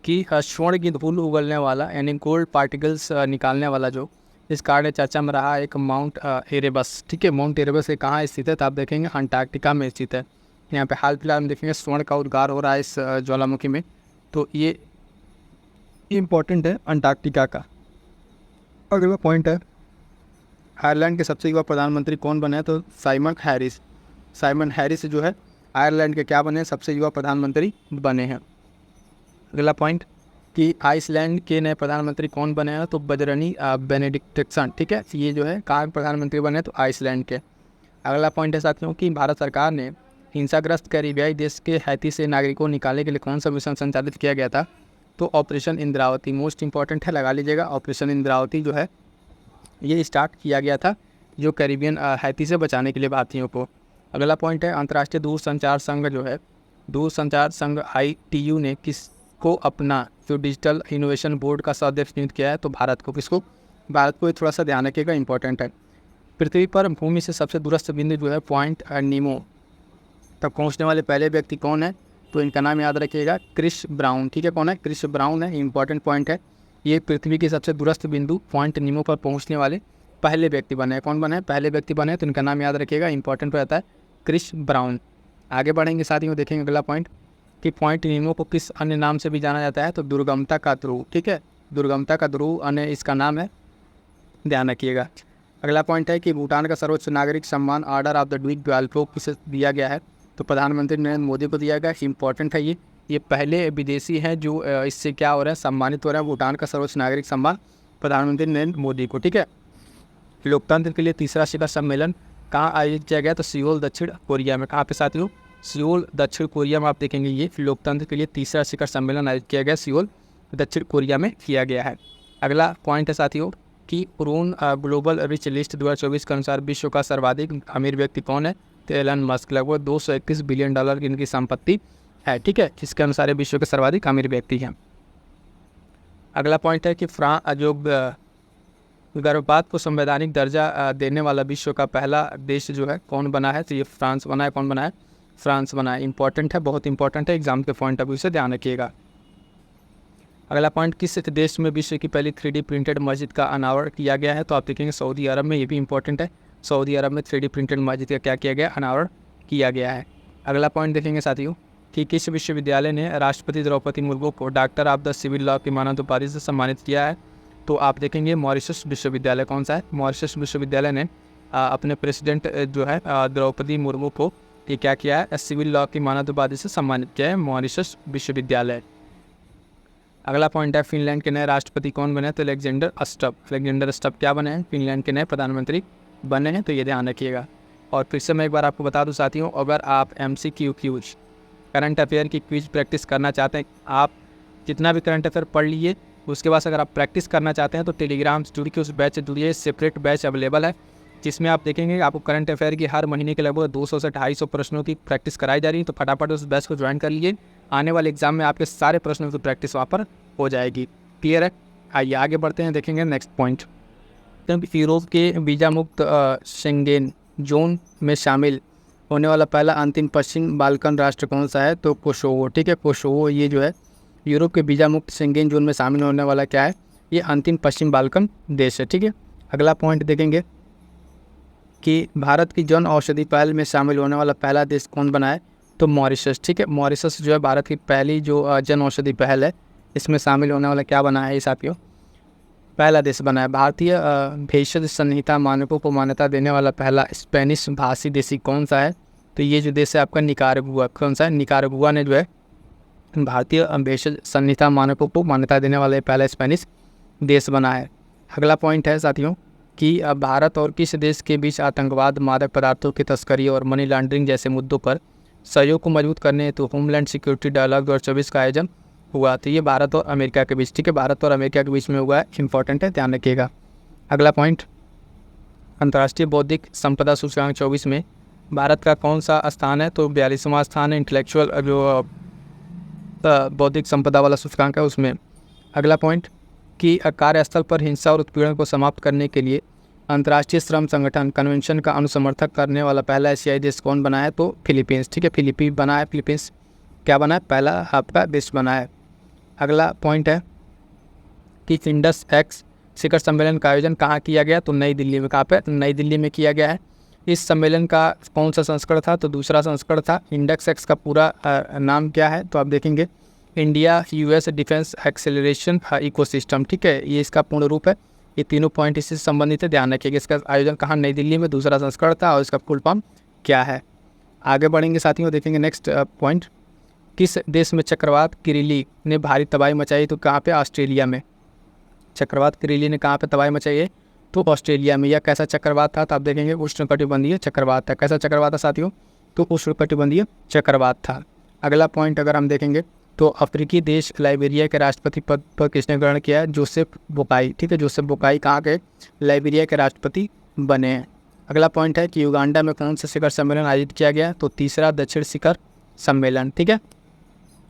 कि स्वर्ण की धूल उगलने वाला यानी गोल्ड पार्टिकल्स निकालने वाला जो इस कारण चर्चा में रहा एक माउंट एरेबस। ठीक है, माउंट एरेबस कहाँ स्थित है? तो आप देखेंगे अंटार्कटिका में स्थित है। यहाँ पे हाल फिलहाल में देखेंगे स्वर्ण का उद्गार हो रहा है इस ज्वालामुखी में, तो ये इम्पोर्टेंट है अंटार्कटिका का। अगला पॉइंट है आयरलैंड के सबसे युवा प्रधानमंत्री कौन बने? तो साइमन हैरिस। साइमन हैरिस जो है आयरलैंड के क्या बने? सबसे युवा प्रधानमंत्री बने हैं। अगला पॉइंट कि आइसलैंड के नए प्रधानमंत्री कौन बने हैं? तो बजरनी बेनेडिक्टसन। ठीक है, ये जो है कहाँ प्रधानमंत्री बने? तो आइसलैंड के। अगला पॉइंट है साथियों कि भारत सरकार ने हिंसाग्रस्त कैरिबियाई देश के हैती से नागरिकों को निकालने के लिए कौन सा मिशन संचालित किया गया था? तो ऑपरेशन इंद्रावती। मोस्ट इंपॉर्टेंट है, लगा लीजिएगा। ऑपरेशन इंद्रावती जो है ये स्टार्ट किया गया था जो कैरिबियन हैती से बचाने के लिए भारतीयों को। अगला पॉइंट है अंतर्राष्ट्रीय दूरसंचार संघ जो है दूरसंचार संघ ITU ने किसको अपना जो डिजिटल इनोवेशन बोर्ड का सदस्य नियुक्त किया है? तो भारत को। किसको? भारत को। ये थोड़ा सा ध्यान रखिएगा, इंपॉर्टेंट है। पृथ्वी पर भूमि से सबसे दूरस्थ बिंदु जो है पॉइंट नीमो तक पहुंचने वाले पहले व्यक्ति कौन है? तो इनका नाम याद रखिएगा, क्रिस ब्राउन। ठीक है, कौन है? क्रिस ब्राउन है। इंपॉर्टेंट पॉइंट है। ये पृथ्वी के सबसे दूरस्थ बिंदु पॉइंट नीमो पर पहुंचने वाले पहले व्यक्ति बने हैं। कौन बने हैं? पहले व्यक्ति बने हैं, तो इनका नाम याद रखिएगा, इंपॉर्टेंट रहता है, क्रिस ब्राउन। आगे बढ़ेंगे साथियों, देखेंगे अगला पॉइंट कि पॉइंट नीमो को किस अन्य नाम से भी जाना जाता है? तो दुर्गमता का ध्रुव। ठीक है, दुर्गमता का ध्रुव अन्य इसका नाम है, ध्यान रखिएगा। अगला पॉइंट है कि भूटान का सर्वोच्च नागरिक सम्मान ऑर्डर ऑफ द ड्वीक ग्वालपो किसे दिया गया है? तो प्रधानमंत्री नरेंद्र मोदी को दिया गया। इंपॉर्टेंट है ये पहले विदेशी हैं जो इससे क्या हो रहा है, सम्मानित हो रहा है। भूटान का सर्वोच्च नागरिक सम्मान प्रधानमंत्री नरेंद्र मोदी को। ठीक है, लोकतंत्र के लिए तीसरा शिखर सम्मेलन कहाँ आयोजित किया गया? तो सियोल दक्षिण कोरिया में। कहाँ पे साथियों? सियोल दक्षिण कोरिया में। आप देखेंगे ये लोकतंत्र के लिए तीसरा शिखर सम्मेलन आयोजित किया गया, सियोल दक्षिण कोरिया में किया गया है। अगला पॉइंट है साथियों कि उरून ग्लोबल रिच लिस्ट 2024 के अनुसार विश्व का सर्वाधिक अमीर व्यक्ति कौन है? तो एलन मस्क। लगभग $231 बिलियन की इनकी संपत्ति है। ठीक है, इसके अनुसार विश्व के सर्वाधिक अमीर व्यक्ति हैं। अगला पॉइंट है कि जो गर्भपात को संवैधानिक दर्जा देने वाला विश्व का पहला देश जो है कौन बना है? तो ये फ्रांस बना है। कौन बना है? फ्रांस बना है। इंपॉर्टेंट है, बहुत इंपॉर्टेंट है, एग्जाम के पॉइंट ऑफ व्यू से ध्यान रखिएगा। अगला पॉइंट किस देश में विश्व की पहली 3D प्रिंटेड मस्जिद का अनावरण किया गया है? तो आप देखेंगे सऊदी अरब में। ये भी इंपॉर्टेंट है, सऊदी अरब में 3D प्रिंटेड मस्जिद का क्या किया गया? अनावरण किया गया है। अगला पॉइंट देखेंगे साथियों कि किस विश्वविद्यालय ने राष्ट्रपति द्रौपदी मुर्मू को doctor of the civil law की मानद उपाधि से सम्मानित किया है? तो आप देखेंगे मॉरिशस विश्वविद्यालय। कौन सा है? मॉरिशस विश्वविद्यालय ने अपने प्रेसिडेंट जो है द्रौपदी मुर्मू को ये क्या किया है, सिविल लॉ की मानद उपाधि से सम्मानित किया है मॉरिशस विश्वविद्यालय। अगला पॉइंट है फिनलैंड के नए राष्ट्रपति कौन बने, तो अलेक्जेंडर स्टब। अलेक्जेंडर स्टब क्या बने हैं, फिनलैंड के नए प्रधानमंत्री बने हैं, तो ये ध्यान रखिएगा। और फिर से मैं एक बार आपको बता दूं साथियों, अगर आप MCQ क्यूज करंट अफेयर की क्विज प्रैक्टिस करना चाहते हैं, आप जितना भी करंट अफेयर पढ़ लीजिए, उसके बाद अगर आप प्रैक्टिस करना चाहते हैं तो टेलीग्राम से जुड़ के उस बैच से जुड़िए। सेपरेट बैच अवेलेबल है जिसमें आप देखेंगे आपको करंट अफेयर की हर महीने के लगभग 200 से 250 प्रश्नों की प्रैक्टिस कराई जा रही है। तो फटाफट उस बैच को ज्वाइन कर लीजिए, आने वाले एग्जाम में आपके सारे प्रश्नों की प्रैक्टिस वहाँ पर हो जाएगी। क्लियर है, आइए आगे बढ़ते हैं, देखेंगे नेक्स्ट पॉइंट। यूरोप के वीज़ा मुक्त शेंगेन जोन में शामिल होने वाला पहला अंतिम पश्चिम बाल्कन राष्ट्र कौन सा है, तो कोसोवो। ठीक है, कोसोवो ये जो है यूरोप के वीज़ा मुक्त शेंगेन जोन में शामिल होने वाला क्या है, ये अंतिम पश्चिम बाल्कन देश है। ठीक है, अगला पॉइंट देखेंगे कि भारत की जन औषधि पहल में शामिल होने वाला पहला देश कौन बना है, तो मॉरिशस। ठीक है, मॉरिशस जो है भारत की पहली जो जन औषधि पहल है इसमें शामिल होने वाला क्या बना है, ये साथियों पहला देश बना है। भारतीय भेषज संहिता मानकों को मान्यता देने वाला पहला स्पेनिश भाषी देशी कौन सा है, तो ये जो देश है आपका निकारागुआ। कौन सा है, निकारागुआ ने जो है भारतीय भेषज संहिता मानकों को मान्यता देने वाला पहला स्पेनिश देश बना है। अगला पॉइंट है साथियों कि भारत और किस देश के बीच आतंकवाद, मादक पदार्थों की तस्करी और मनी लॉन्ड्रिंग जैसे मुद्दों पर सहयोग को मजबूत करने हेतु होमलैंड सिक्योरिटी डायलॉग 2024 का आयोजन हुआ। तो ये भारत और अमेरिका के बीच, ठीक है, भारत और अमेरिका के बीच में हुआ है, इंपॉर्टेंट है, ध्यान रखिएगा। अगला पॉइंट, अंतर्राष्ट्रीय बौद्धिक संपदा सूचकांक 24 में भारत का कौन सा स्थान है, तो 42वां स्थान है इंटेलेक्चुअल जो बौद्धिक संपदा वाला सूचकांक है उसमें। अगला पॉइंट कि कार्यस्थल पर हिंसा और उत्पीड़न को समाप्त करने के लिए अंतर्राष्ट्रीय श्रम संगठन कन्वेंशन का अनुसमर्थक करने वाला पहला एशियाई देश कौन बना है, तो फिलीपींस। ठीक है, फिलीपींस बना है, फिलीपींस क्या बना है, पहला आपका देश बना है। अगला पॉइंट है कि इंडस एक्स शिखर सम्मेलन का आयोजन कहाँ किया गया, तो नई दिल्ली में। कहाँ पे, नई दिल्ली में किया गया है। इस सम्मेलन का कौन सा संस्करण था, तो दूसरा संस्करण था। इंडेक्स एक्स का पूरा नाम क्या है, तो आप देखेंगे India US defence acceleration ecosystem. ठीक है, ये इसका पूर्ण रूप है। ये तीनों पॉइंट इससे संबंधित है, ध्यान रखिएगा। इसका आयोजन कहाँ, नई दिल्ली में, दूसरा संस्करण था और इसका फुल फॉर्म क्या है। आगे बढ़ेंगे साथियों, देखेंगे नेक्स्ट पॉइंट, किस देश में चक्रवात किरिली ने भारी तबाही मचाई, तो कहाँ पे, ऑस्ट्रेलिया में। चक्रवात किरिली ने कहाँ पे तबाही मचाई है, तो ऑस्ट्रेलिया में। यह कैसा चक्रवात था, तो आप देखेंगे उष्णकटिबंधीय चक्रवात था। कैसा चक्रवात था साथियों, तो उष्णकटिबंधीय चक्रवात था। अगला पॉइंट अगर हम देखेंगे तो अफ्रीकी देश लाइबेरिया के राष्ट्रपति पद पर किसने ग्रहण किया है, जोसेफ बोकाई। ठीक है, जोसेफ बोकाई कहाँ के, लाइबेरिया के राष्ट्रपति बने हैं। अगला पॉइंट है कि युगांडा में कौन सा शिखर सम्मेलन आयोजित किया गया, तो तीसरा दक्षिण शिखर सम्मेलन। ठीक है,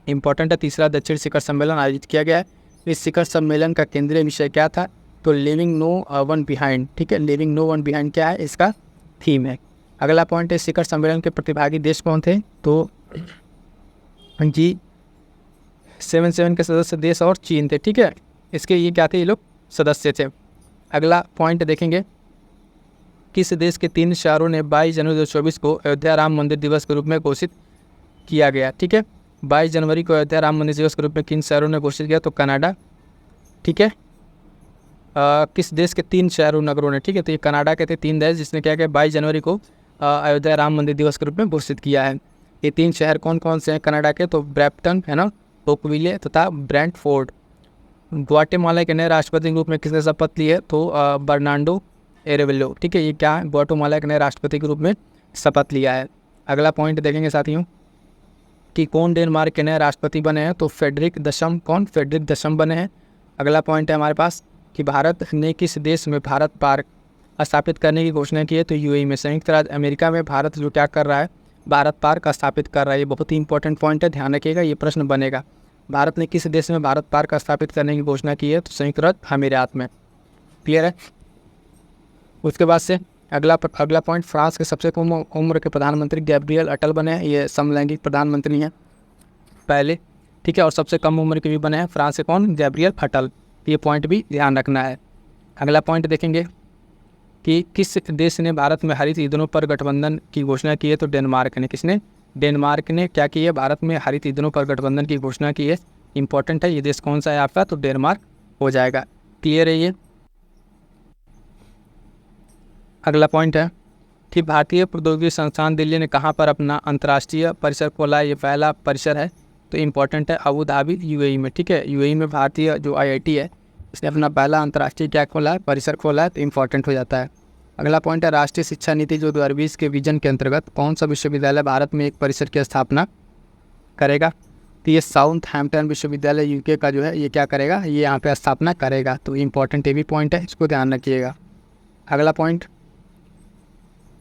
इंपॉर्टेंट है, तीसरा दक्षिण शिखर सम्मेलन आयोजित किया गया है। इस शिखर सम्मेलन का केंद्रीय विषय क्या था, तो लिविंग नो वन बिहाइंड। ठीक है, लिविंग नो वन बिहाइंड क्या है, इसका थीम है। अगला पॉइंट है शिखर सम्मेलन के प्रतिभागी देश कौन थे, तो G77 के सदस्य देश और चीन थे। ठीक है, इसके ये क्या थे, ये लोग सदस्य थे। अगला पॉइंट देखेंगे, किस देश के 3 शहरों ने 22 जनवरी 2024 को अयोध्या राम मंदिर दिवस के रूप में घोषित किया गया। ठीक है, 22 जनवरी को अयोध्या राम मंदिर दिवस के रूप में किन शहरों ने घोषित किया, तो कनाडा। ठीक है, किस देश के 3 शहरों नगरों ने, ठीक है, तो ये कनाडा के थे 3 देश जिसने क्या किया 22 जनवरी को अयोध्या राम मंदिर दिवस के रूप में घोषित किया है। ये 3 शहर कौन कौन से हैं कनाडा के, तो ब्रैम्पटन है ना, ओकविले तथा ब्रेंटफोर्ड। ग्वाटेमाला के नए राष्ट्रपति के रूप में किसने शपथ ली है, तो बर्नार्डो एरेवेलो। ठीक है, ये क्या है, ग्वाटेमाला के नए राष्ट्रपति के रूप में शपथ लिया है। अगला पॉइंट देखेंगे साथियों कि कौन डेनमार्क के नए राष्ट्रपति बने हैं, तो फेडरिक दशम। कौन, फेडरिक दशम बने हैं। अगला पॉइंट है हमारे पास कि भारत ने किस देश में भारत पार्क स्थापित करने की घोषणा की है, तो UAE में। संयुक्त राज्य अमेरिका में भारत जो क्या कर रहा है, भारत पार्क स्थापित कर रहा है। ये बहुत ही इंपॉर्टेंट पॉइंट है, ध्यान रखिएगा, ये प्रश्न बनेगा। भारत ने किस देश में भारत पार्क स्थापित करने की घोषणा की है, तो संयुक्त राज्य अमीरात में। क्लियर है। उसके बाद से अगला पॉइंट, फ्रांस के सबसे कम उम्र के प्रधानमंत्री गैब्रियल अटल बने हैं। ये समलैंगिक प्रधानमंत्री हैं पहले। ठीक है, और सबसे कम उम्र के भी बने हैं फ्रांस से, कौन, गैब्रियल अटल। ये पॉइंट भी ध्यान रखना है। अगला पॉइंट देखेंगे कि किस देश ने भारत में हरित ईंधनों पर गठबंधन की घोषणा की है, तो डेनमार्क ने। किसने, डेनमार्क ने क्या की है, भारत में हरित ईंधनों पर गठबंधन की घोषणा की है। इंपॉर्टेंट है, ये देश कौन सा है आपका, तो डेनमार्क हो जाएगा। क्लियर है ये। अगला पॉइंट है कि भारतीय प्रौद्योगिकी संस्थान दिल्ली ने कहाँ पर अपना अंतर्राष्ट्रीय परिसर खोला है। ये पहला परिसर है तो इम्पोर्टेंट है अबू धाबी यूएई में, ठीक है। यूएई में भारतीय जो आईआईटी है इसने अपना पहला अंतर्राष्ट्रीय क्या खोला है, परिसर खोला है, तो इम्पोर्टेंट हो जाता है। अगला पॉइंट है राष्ट्रीय शिक्षा नीति जो 2020 के विजन के अंतर्गत कौन सा विश्वविद्यालय भारत में एक परिसर की स्थापना करेगा। तो ये साउथहैम्पटन विश्वविद्यालय यूके का जो है ये क्या करेगा, ये यहाँ पे स्थापना करेगा। तो इम्पोर्टेंट ये भी पॉइंट है, इसको ध्यान रखिएगा। अगला पॉइंट,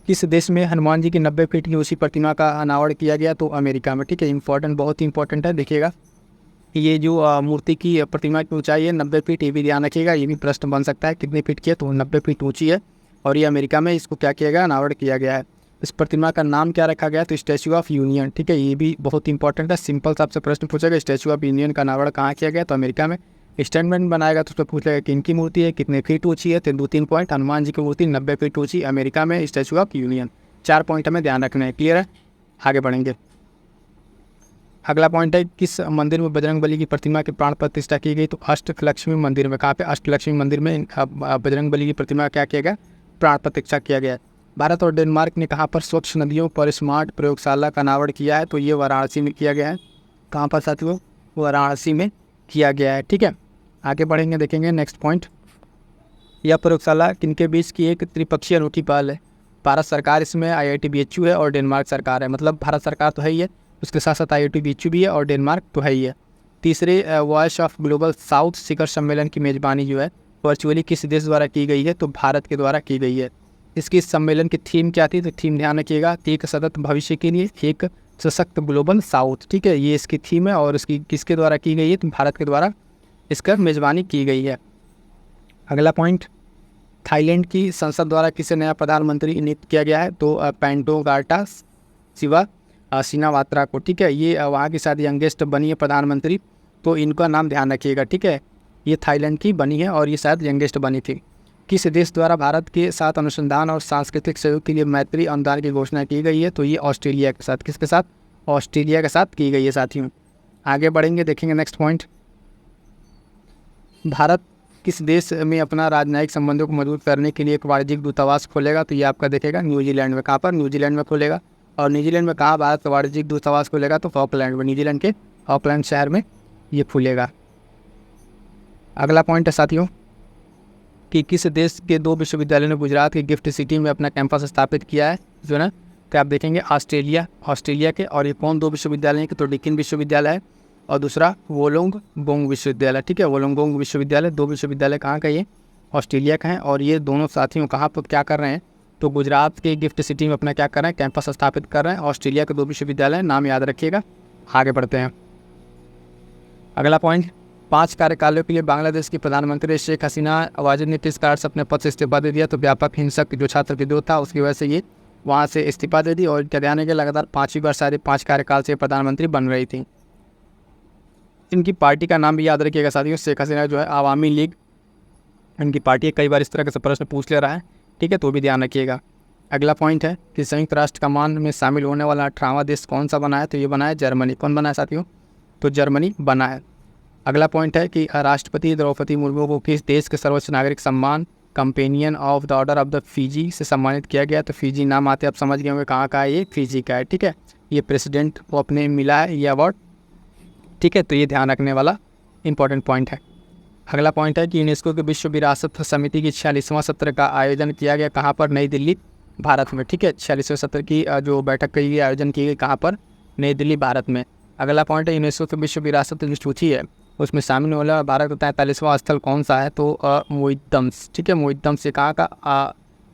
किस देश में हनुमान जी की 90 फीट की ऊंची प्रतिमा का अनावरण किया गया, तो अमेरिका में, ठीक है। इंपॉर्टेंट, बहुत ही इंपॉर्टेंट है। देखिएगा ये जो मूर्ति की प्रतिमा की ऊंचाई है 90 फीट, ये भी ध्यान रखिएगा। ये भी प्रश्न बन सकता है कितने फीट की है, तो 90 फीट ऊंची है और ये अमेरिका में इसको क्या किया गया, अनावरण किया गया है। इस प्रतिमा का नाम क्या रखा गया, तो स्टैचू ऑफ यूनियन, ठीक है। ये भी बहुत इंपॉर्टेंट है, सिंपल सा आपसे प्रश्न पूछेगा स्टैचू ऑफ यूनियन का अनावरण कहाँ किया गया, तो अमेरिका में। स्टेटमेंट बनाएगा तो उसमें पूछेगा कि इनकी मूर्ति है कितने फीट ऊंची है, तो 2-3 पॉइंट। हनुमान जी की मूर्ति 90 फीट ऊंची, अमेरिका में, स्टैचू ऑफ यूनियन। 4 पॉइंट हमें ध्यान रखना है, क्लियर है। आगे बढ़ेंगे। अगला पॉइंट है किस मंदिर में बजरंगबली की प्रतिमा की प्राण प्रतिष्ठा की गई, तो अष्टलक्ष्मी मंदिर में। कहाँ पे, अष्टलक्ष्मी मंदिर में बजरंगबली की प्रतिमा क्या किया गया, प्राण प्रतिष्ठा किया गया। भारत और डेनमार्क ने कहाँ पर स्वच्छ नदियों पर स्मार्ट प्रयोगशाला का अनावरण किया है, तो ये वाराणसी में किया गया है। कहाँ पर साथियों, वाराणसी में किया गया है, ठीक है। आगे बढ़ेंगे, देखेंगे नेक्स्ट पॉइंट। यह प्रयोगशाला किनके बीच की एक त्रिपक्षीय अनूठी पहल है। भारत सरकार इसमें, IIT BHU है और डेनमार्क सरकार है। मतलब भारत सरकार तो है ही है, उसके साथ साथ IIT BHU भी है और डेनमार्क तो है ही है। तीसरे वॉइस ऑफ ग्लोबल साउथ शिखर सम्मेलन की मेज़बानी जो है वर्चुअली किस देश द्वारा की गई है, तो भारत के द्वारा की गई है। इसकी सम्मेलन की थीम क्या थी, तो थीम ध्यान रखिएगा, एक सतत भविष्य के लिए एक सशक्त ग्लोबल साउथ, ठीक है। ये इसकी थीम है और इसकी किसके द्वारा की गई है, तो भारत के द्वारा इसका मेज़बानी की गई है। अगला पॉइंट, थाईलैंड की संसद द्वारा किसे नया प्रधानमंत्री नियुक्त किया गया है, तो पेंटोगाटा शिवा सिनावात्रा को, ठीक है। ये वहाँ की शायद यंगेस्ट बनी है प्रधानमंत्री, तो इनका नाम ध्यान रखिएगा, ठीक है। ये थाईलैंड की बनी है और ये शायद यंगेस्ट बनी थी। किस देश द्वारा भारत के साथ अनुसंधान और सांस्कृतिक सहयोग के लिए मैत्री अनुदान की घोषणा की गई है, तो ये ऑस्ट्रेलिया के साथ, किसके साथ, ऑस्ट्रेलिया के साथ की गई है साथियों। आगे बढ़ेंगे, देखेंगे नेक्स्ट पॉइंट। भारत किस देश में अपना राजनयिक संबंधों को मजबूत करने के लिए एक वाणिज्यिक दूतावास खोलेगा, तो ये आपका देखेगा न्यूजीलैंड में। कहाँ पर, न्यूजीलैंड में खोलेगा। और न्यूजीलैंड में कहाँ भारत का वाणिज्यिक दूतावास खोलेगा, तो ऑकलैंड में, न्यूजीलैंड के ऑकलैंड शहर में ये खुलेगा। अगला पॉइंट है साथियों कि किस देश के 2 विश्वविद्यालयों ने गुजरात के गिफ्ट सिटी में अपना कैंपस स्थापित किया है, जो ना, तो आप देखेंगे ऑस्ट्रेलिया के। और ये कौन 2 विश्वविद्यालय हैं, तो डिकिन विश्वविद्यालय है और दूसरा वोलोंगोंग विश्वविद्यालय, ठीक है। वोलोंगोंग विश्वविद्यालय, 2 विश्वविद्यालय कहाँ का, ये ऑस्ट्रेलिया का है। और ये दोनों साथियों कहाँ पर क्या कर रहे हैं, तो गुजरात के गिफ्ट सिटी में अपना क्या कर रहे हैं, कैंपस स्थापित कर रहे हैं। ऑस्ट्रेलिया के 2 विश्वविद्यालय, नाम याद रखिएगा। आगे बढ़ते हैं। अगला पॉइंट, 5 कार्यकालों के लिए बांग्लादेश की प्रधानमंत्री शेख हसीना वाजिद ने किस कारण से अपने पद से इस्तीफा दे दिया, तो व्यापक हिंसक जो छात्र विद्रोह था उसकी वजह से ये वहाँ से इस्तीफा दे दी। और क्या ध्यान है कि लगातार 5वीं बार शायद 5 कार्यकाल से प्रधानमंत्री बन रही थी। इनकी पार्टी का नाम भी याद रखिएगा साथियों, शेख हसीना जो है आवामी लीग इनकी पार्टी है। कई बार इस तरह का प्रश्न पूछ ले रहा है, ठीक है, तो भी ध्यान रखिएगा। अगला पॉइंट है कि संयुक्त राष्ट्र कमान में शामिल होने वाला 18वां देश कौन सा बना है, तो ये बना है जर्मनी। कौन बना है साथियों, तो जर्मनी बना है। अगला पॉइंट है कि राष्ट्रपति द्रौपदी मुर्मू को किस देश के सर्वोच्च नागरिक सम्मान companion of the order of the Fiji से सम्मानित किया गया, तो फीजी नाम आते आप समझ गए होंगे कहाँ का है, ये फीजी का है, ठीक है। ये प्रेसिडेंट को अपने मिला है ये अवार्ड, ठीक है। तो ये ध्यान रखने वाला इंपॉर्टेंट पॉइंट है। अगला पॉइंट है कि यूनेस्को के विश्व विरासत समिति की 46वां सत्र का आयोजन किया गया कहाँ पर, नई दिल्ली, भारत में, ठीक है। 46वें सत्र की जो बैठक की गई, आयोजन की गई कहाँ पर, नई दिल्ली, भारत में। अगला पॉइंट है यूनेस्को के विश्व विरासत जो सूची है उसमें शामिल होने वाला भारत का 43वां स्थल कौन सा है, तो मोइद्दम्स, ठीक है। मोइद्दम्स से कहाँ का,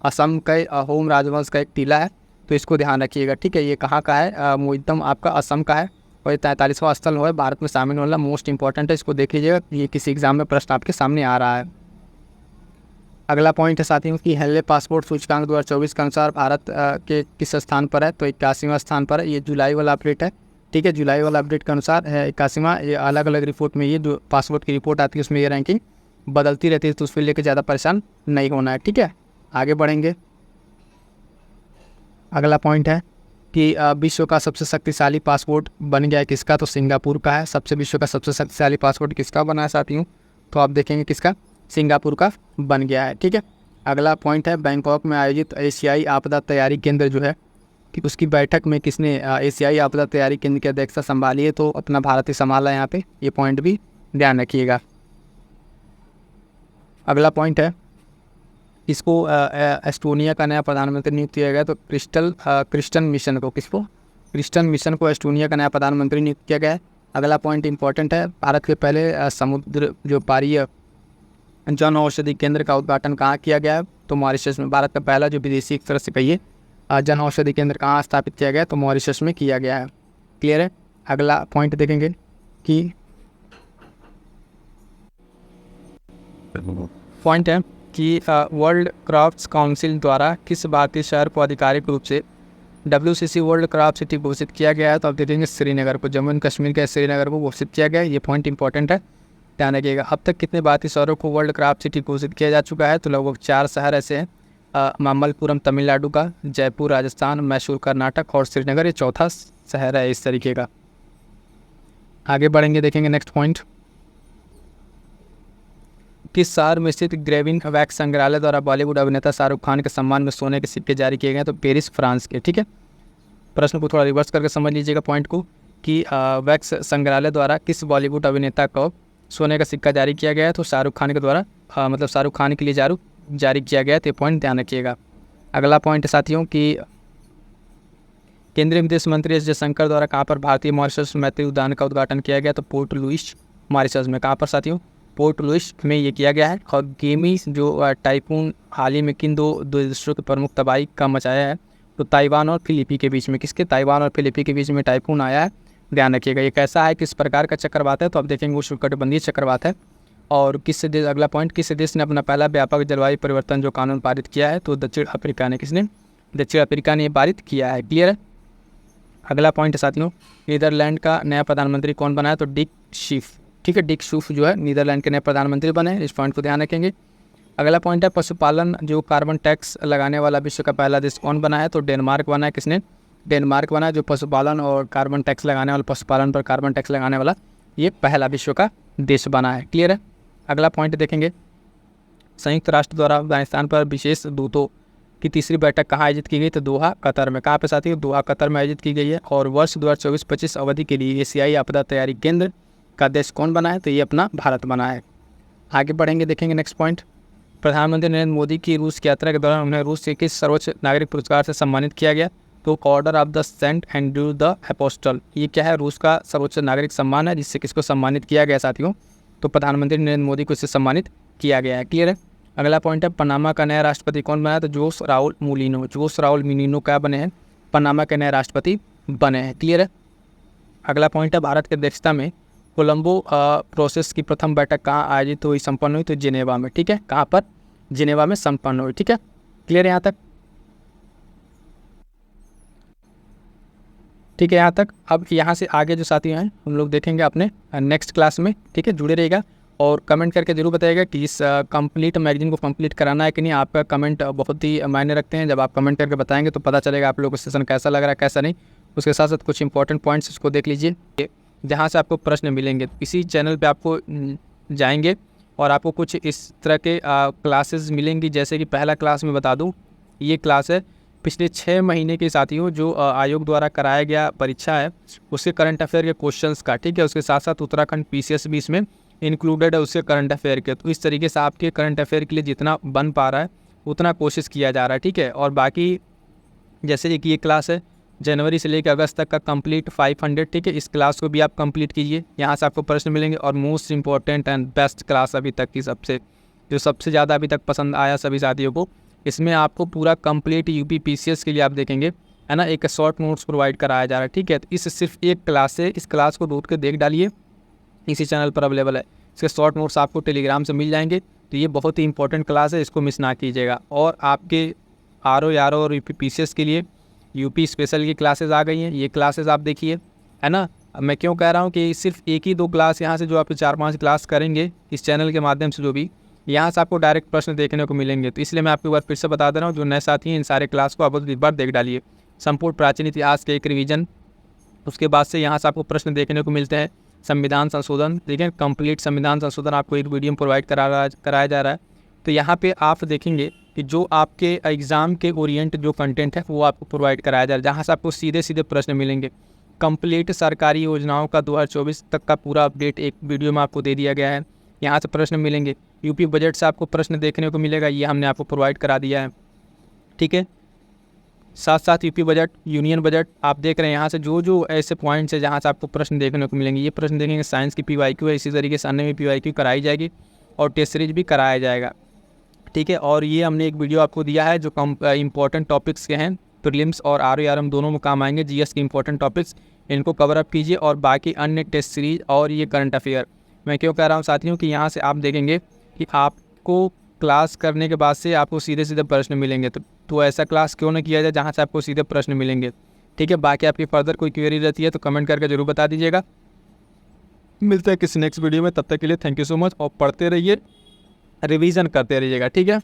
असम का होम राजवंश का एक टीला है, तो इसको ध्यान रखिएगा, ठीक है। ये कहाँ का है, मोइद्दम आपका असम का है और ये 43वां स्थल है भारत में शामिल होना, मोस्ट इंपॉर्टेंट है, इसको देख लीजिएगा, ये किसी एग्जाम में प्रश्न आपके सामने आ रहा है। अगला पॉइंट है साथियों कि हेनले पासपोर्ट सूचकांक 2024 के अनुसार भारत के किस स्थान पर है, तो 81वां स्थान पर है। ये जुलाई वाला अपडेट है, ठीक है। जुलाई वाला अपडेट के अनुसार 81वां। ये अलग अलग रिपोर्ट में ये जो पासपोर्ट की रिपोर्ट आती है उसमें ये रैंकिंग बदलती रहती है, तो उस पर लेकर ज़्यादा परेशान नहीं होना है, ठीक है। आगे बढ़ेंगे। अगला पॉइंट है कि विश्व का सबसे शक्तिशाली पासपोर्ट बन गया है किसका, तो सिंगापुर का है। सबसे विश्व का सबसे शक्तिशाली पासपोर्ट किसका बना है साथियों, तो आप देखेंगे किसका, सिंगापुर का बन गया है, ठीक है। अगला पॉइंट है बैंकॉक में आयोजित एशियाई आपदा तैयारी केंद्र जो है कि उसकी बैठक में किसने एशियाई आपदा तैयारी केंद्र की अध्यक्षता संभाली है, तो अपना भारत ही संभाला है यहाँ पे, ये पॉइंट भी ध्यान रखिएगा। अगला पॉइंट है इसको एस्टोनिया का नया प्रधानमंत्री नियुक्त किया गया, तो क्रिस्टन मिशन को, किसको, क्रिस्टन मिशन को एस्टोनिया का नया प्रधानमंत्री नियुक्त किया गया है। अगला पॉइंट इंपॉर्टेंट है, भारत के पहले समुद्र जो पारीय जन औषधि केंद्र का उद्घाटन कहाँ किया गया है, तो मॉरिशस में। भारत का पहला जो विदेशी एक तरह से कहिए जन औषधि केंद्र कहाँ स्थापित किया गया, तो मॉरिशस में किया गया है। क्लियर है। अगला पॉइंट देखेंगे कि पॉइंट है कि वर्ल्ड क्राफ्ट्स काउंसिल द्वारा किस भारतीय शहर को आधिकारिक रूप से WCC वर्ल्ड क्राफ्ट सिटी घोषित किया गया है, तो आप देखेंगे श्रीनगर को, जम्मू एंड कश्मीर के श्रीनगर को घोषित किया गया है। ये पॉइंट इंपॉर्टेंट है, ध्यान रखिएगा। अब तक कितने भारतीय शहरों को वर्ल्ड क्राफ्ट सिटी घोषित किया जा चुका है, तो लगभग 4 शहर ऐसे हैं, मामल्लपुरम तमिलनाडु का, जयपुर राजस्थान, मैसूर कर्नाटक और श्रीनगर ये चौथा शहर है इस तरीके का। आगे बढ़ेंगे, देखेंगे नेक्स्ट पॉइंट। किस शहर में स्थित ग्रेविन वैक्स संग्रहालय द्वारा बॉलीवुड अभिनेता शाहरुख खान के सम्मान में सोने के सिक्के जारी किए गए, तो पेरिस फ्रांस के। ठीक है, प्रश्न को थोड़ा रिवर्स करके समझ लीजिएगा पॉइंट को कि वैक्स संग्रहालय द्वारा किस बॉलीवुड अभिनेता को सोने का सिक्का जारी किया गया है, तो शाहरुख खान के द्वारा, मतलब शाहरुख खान के लिए जारी किया गया है, तो ये पॉइंट ध्यान रखिएगा। अगला पॉइंट है साथियों कि केंद्रीय विदेश मंत्री एस जयशंकर द्वारा कहाँ पर भारतीय मॉरिशस मैत्री उद्यान का उद्घाटन किया गया, तो पोर्ट लुइस मॉरिशस में। कहाँ पर साथियों, पोर्ट लुइस में ये किया गया है। और गेमी जो टाइफून हाल ही में किन दो देशों के प्रमुख तबाही का मचाया है, तो ताइवान और फिलीपींस के बीच में, किसके, ताइवान और फिलीपींस के बीच में टाइफून आया है, ध्यान रखिएगा। ये कैसा है, किस प्रकार का चक्रवात है, तो आप देखेंगे उष्णकटिबंधीय चक्रवात है। और किस देश, अगला पॉइंट, किस देश ने अपना पहला व्यापक जलवायु परिवर्तन जो कानून पारित किया है, तो दक्षिण अफ्रीका ने। किसने, दक्षिण अफ्रीका ने ये पारित किया है। क्लियर है। अगला पॉइंट है साथियों, नीदरलैंड का नया प्रधानमंत्री कौन बना है, तो डिक शीफ। ठीक है, डिक शीफ जो है नीदरलैंड के नए प्रधानमंत्री बने हैं, इस पॉइंट को ध्यान रखेंगे। अगला पॉइंट है पशुपालन जो कार्बन टैक्स लगाने वाला विश्व का पहला देश कौन बना है, तो डेनमार्क बना है। किसने, डेनमार्क बना है, जो पशुपालन और कार्बन टैक्स लगाने वाला, पशुपालन पर कार्बन टैक्स लगाने वाला ये पहला विश्व का देश बना है। क्लियर है। अगला पॉइंट देखेंगे, संयुक्त राष्ट्र द्वारा अफगानिस्तान पर विशेष दूतों की तीसरी बैठक कहाँ आयोजित की गई, तो दोहा कतर में। कहाँ पे साथी, दोहा कतर में आयोजित की गई है। और वर्ष 2024-25 अवधि के लिए एशियाई आपदा तैयारी केंद्र का देश कौन बना है, तो ये अपना भारत बना है। आगे बढ़ेंगे, देखेंगे नेक्स्ट पॉइंट। प्रधानमंत्री नरेंद्र मोदी की रूस की यात्रा के दौरान उन्हें रूस के किस सर्वोच्च नागरिक पुरस्कार से सम्मानित किया गया, तो order of the Saint Andrew the apostle. ये क्या है, रूस का सर्वोच्च नागरिक सम्मान है, जिससे किसको सम्मानित किया गया साथियों, तो प्रधानमंत्री नरेंद्र मोदी को इससे सम्मानित किया गया है। क्लियर है। अगला पॉइंट है पनामा का नया राष्ट्रपति कौन बना है, तो जोस राउल मुलिनो। जोस राउल मुलिनो क्या बने हैं, पनामा के नए राष्ट्रपति बने हैं। क्लियर है। अगला पॉइंट है भारत की अध्यक्षता में कोलंबो प्रोसेस की प्रथम बैठक कहाँ आयोजित हुई, संपन्न हुई, तो जिनेवा में। ठीक है, कहाँ पर, जिनेवा में संपन्न हुई। ठीक है, क्लियर है यहाँ तक। ठीक है यहाँ तक। अब यहाँ से आगे जो साथी हैं हम लोग देखेंगे अपने नेक्स्ट क्लास में। ठीक है, जुड़े रहिएगा और कमेंट करके जरूर बताइएगा कि इस कंप्लीट मैगजीन को कंप्लीट कराना है कि नहीं। आपका कमेंट बहुत ही मायने रखते हैं, जब आप कमेंट करके बताएंगे तो पता चलेगा आप लोगों को सेशन कैसा लग रहा है कैसा नहीं। उसके साथ साथ कुछ इंपॉर्टेंट पॉइंट्स इसको देख लीजिए जहाँ से आपको प्रश्न मिलेंगे। इसी चैनल पे आपको जाएंगे और आपको कुछ इस तरह के क्लासेस मिलेंगी। जैसे कि पहला क्लास में बता दूं, ये क्लास है पिछले 6 महीने के साथियों जो आयोग द्वारा कराया गया परीक्षा है उसके करंट अफेयर के क्वेश्चंस का। ठीक है, उसके साथ साथ उत्तराखंड PCS भी इसमें इंक्लूडेड है उसके करंट अफेयर के। तो इस तरीके से आपके करंट अफेयर के लिए जितना बन पा रहा है उतना कोशिश किया जा रहा है। ठीक है, और बाकी जैसे कि ये क्लास है जनवरी से लेकर अगस्त तक का कंप्लीट 500। ठीक है, इस क्लास को भी आप कंप्लीट कीजिए, यहाँ से आपको प्रश्न मिलेंगे। और most important and best class अभी तक की सबसे ज़्यादा अभी तक पसंद आया सभी साथियों को, इसमें आपको पूरा कंप्लीट UP PCS के लिए आप देखेंगे है ना, एक शॉर्ट नोट्स प्रोवाइड कराया जा रहा है। ठीक है, तो इस सिर्फ एक क्लास है, इस क्लास को ढूंढ के देख डालिए, इसी चैनल पर अवेलेबल है। इसके शॉर्ट नोट्स आपको टेलीग्राम से मिल जाएंगे। तो ये बहुत ही इंपॉर्टेंट क्लास है, इसको मिस ना कीजिएगा। और आपके RO और UP PCS के लिए UP स्पेशल की क्लासेस आ गई हैं, ये क्लासेस आप देखिए है ना। मैं क्यों कह रहा हूँ कि सिर्फ 1 ही 2 क्लास यहाँ से जो आप 4-5 क्लास करेंगे इस चैनल के माध्यम से, जो भी यहाँ से आपको डायरेक्ट प्रश्न देखने को मिलेंगे। तो इसलिए मैं आपको एक बार फिर से बता दे रहा हूँ, जो नए साथी हैं इन सारे क्लास को आप एक बार देख डालिए। संपूर्ण प्राचीन इतिहास के एक रिवीजन, उसके बाद से यहाँ से आपको प्रश्न देखने को मिलते हैं। संविधान संशोधन, देखिए कंप्लीट संविधान संशोधन आपको एक वीडियो में प्रोवाइड कराया जा रहा है। तो यहाँ पे आप देखेंगे कि जो आपके एग्ज़ाम के ओरिएंट जो कंटेंट है वो आपको प्रोवाइड कराया जा रहा है, जहाँ से आपको सीधे सीधे प्रश्न मिलेंगे। कंप्लीट सरकारी योजनाओं का 2024 तक का पूरा अपडेट एक वीडियो में आपको दे दिया गया है। यहाँ से प्रश्न मिलेंगे। यूपी बजट से आपको प्रश्न देखने को मिलेगा, ये हमने आपको प्रोवाइड करा दिया है। ठीक है, साथ साथ यूपी बजट, यूनियन बजट आप देख रहे हैं। यहाँ से जो जो ऐसे पॉइंट्स है जहाँ से आपको प्रश्न देखने को मिलेंगे, ये प्रश्न देखेंगे। साइंस की PYQ है, इसी तरीके से अन्य में PYQ कराई जाएगी और टेस्ट सीरीज भी कराया जाएगा। ठीक है, और ये हमने एक वीडियो आपको दिया है जो इंपॉर्टेंट टॉपिक्स के हैं, प्रीलिम्स और RARM दोनों में काम आएंगे। GS के इंपॉर्टेंट टॉपिक्स, इनको कवर अप कीजिए और बाकी अन्य टेस्ट सीरीज और ये करंट अफेयर। मैं क्यों कह रहा हूँ साथियों कि यहाँ से आप देखेंगे कि आपको क्लास करने के बाद से आपको सीधे सीधे प्रश्न मिलेंगे, तो ऐसा क्लास क्यों ना किया जाए जहाँ से आपको सीधे प्रश्न मिलेंगे। ठीक है, बाकी आपकी फर्दर कोई क्वेरी रहती है तो कमेंट करके जरूर बता दीजिएगा। मिलते हैं किसी नेक्स्ट वीडियो में, तब तक के लिए थैंक यू सो मच। और पढ़ते रहिए, रिवीजन करते रहिएगा। ठीक है।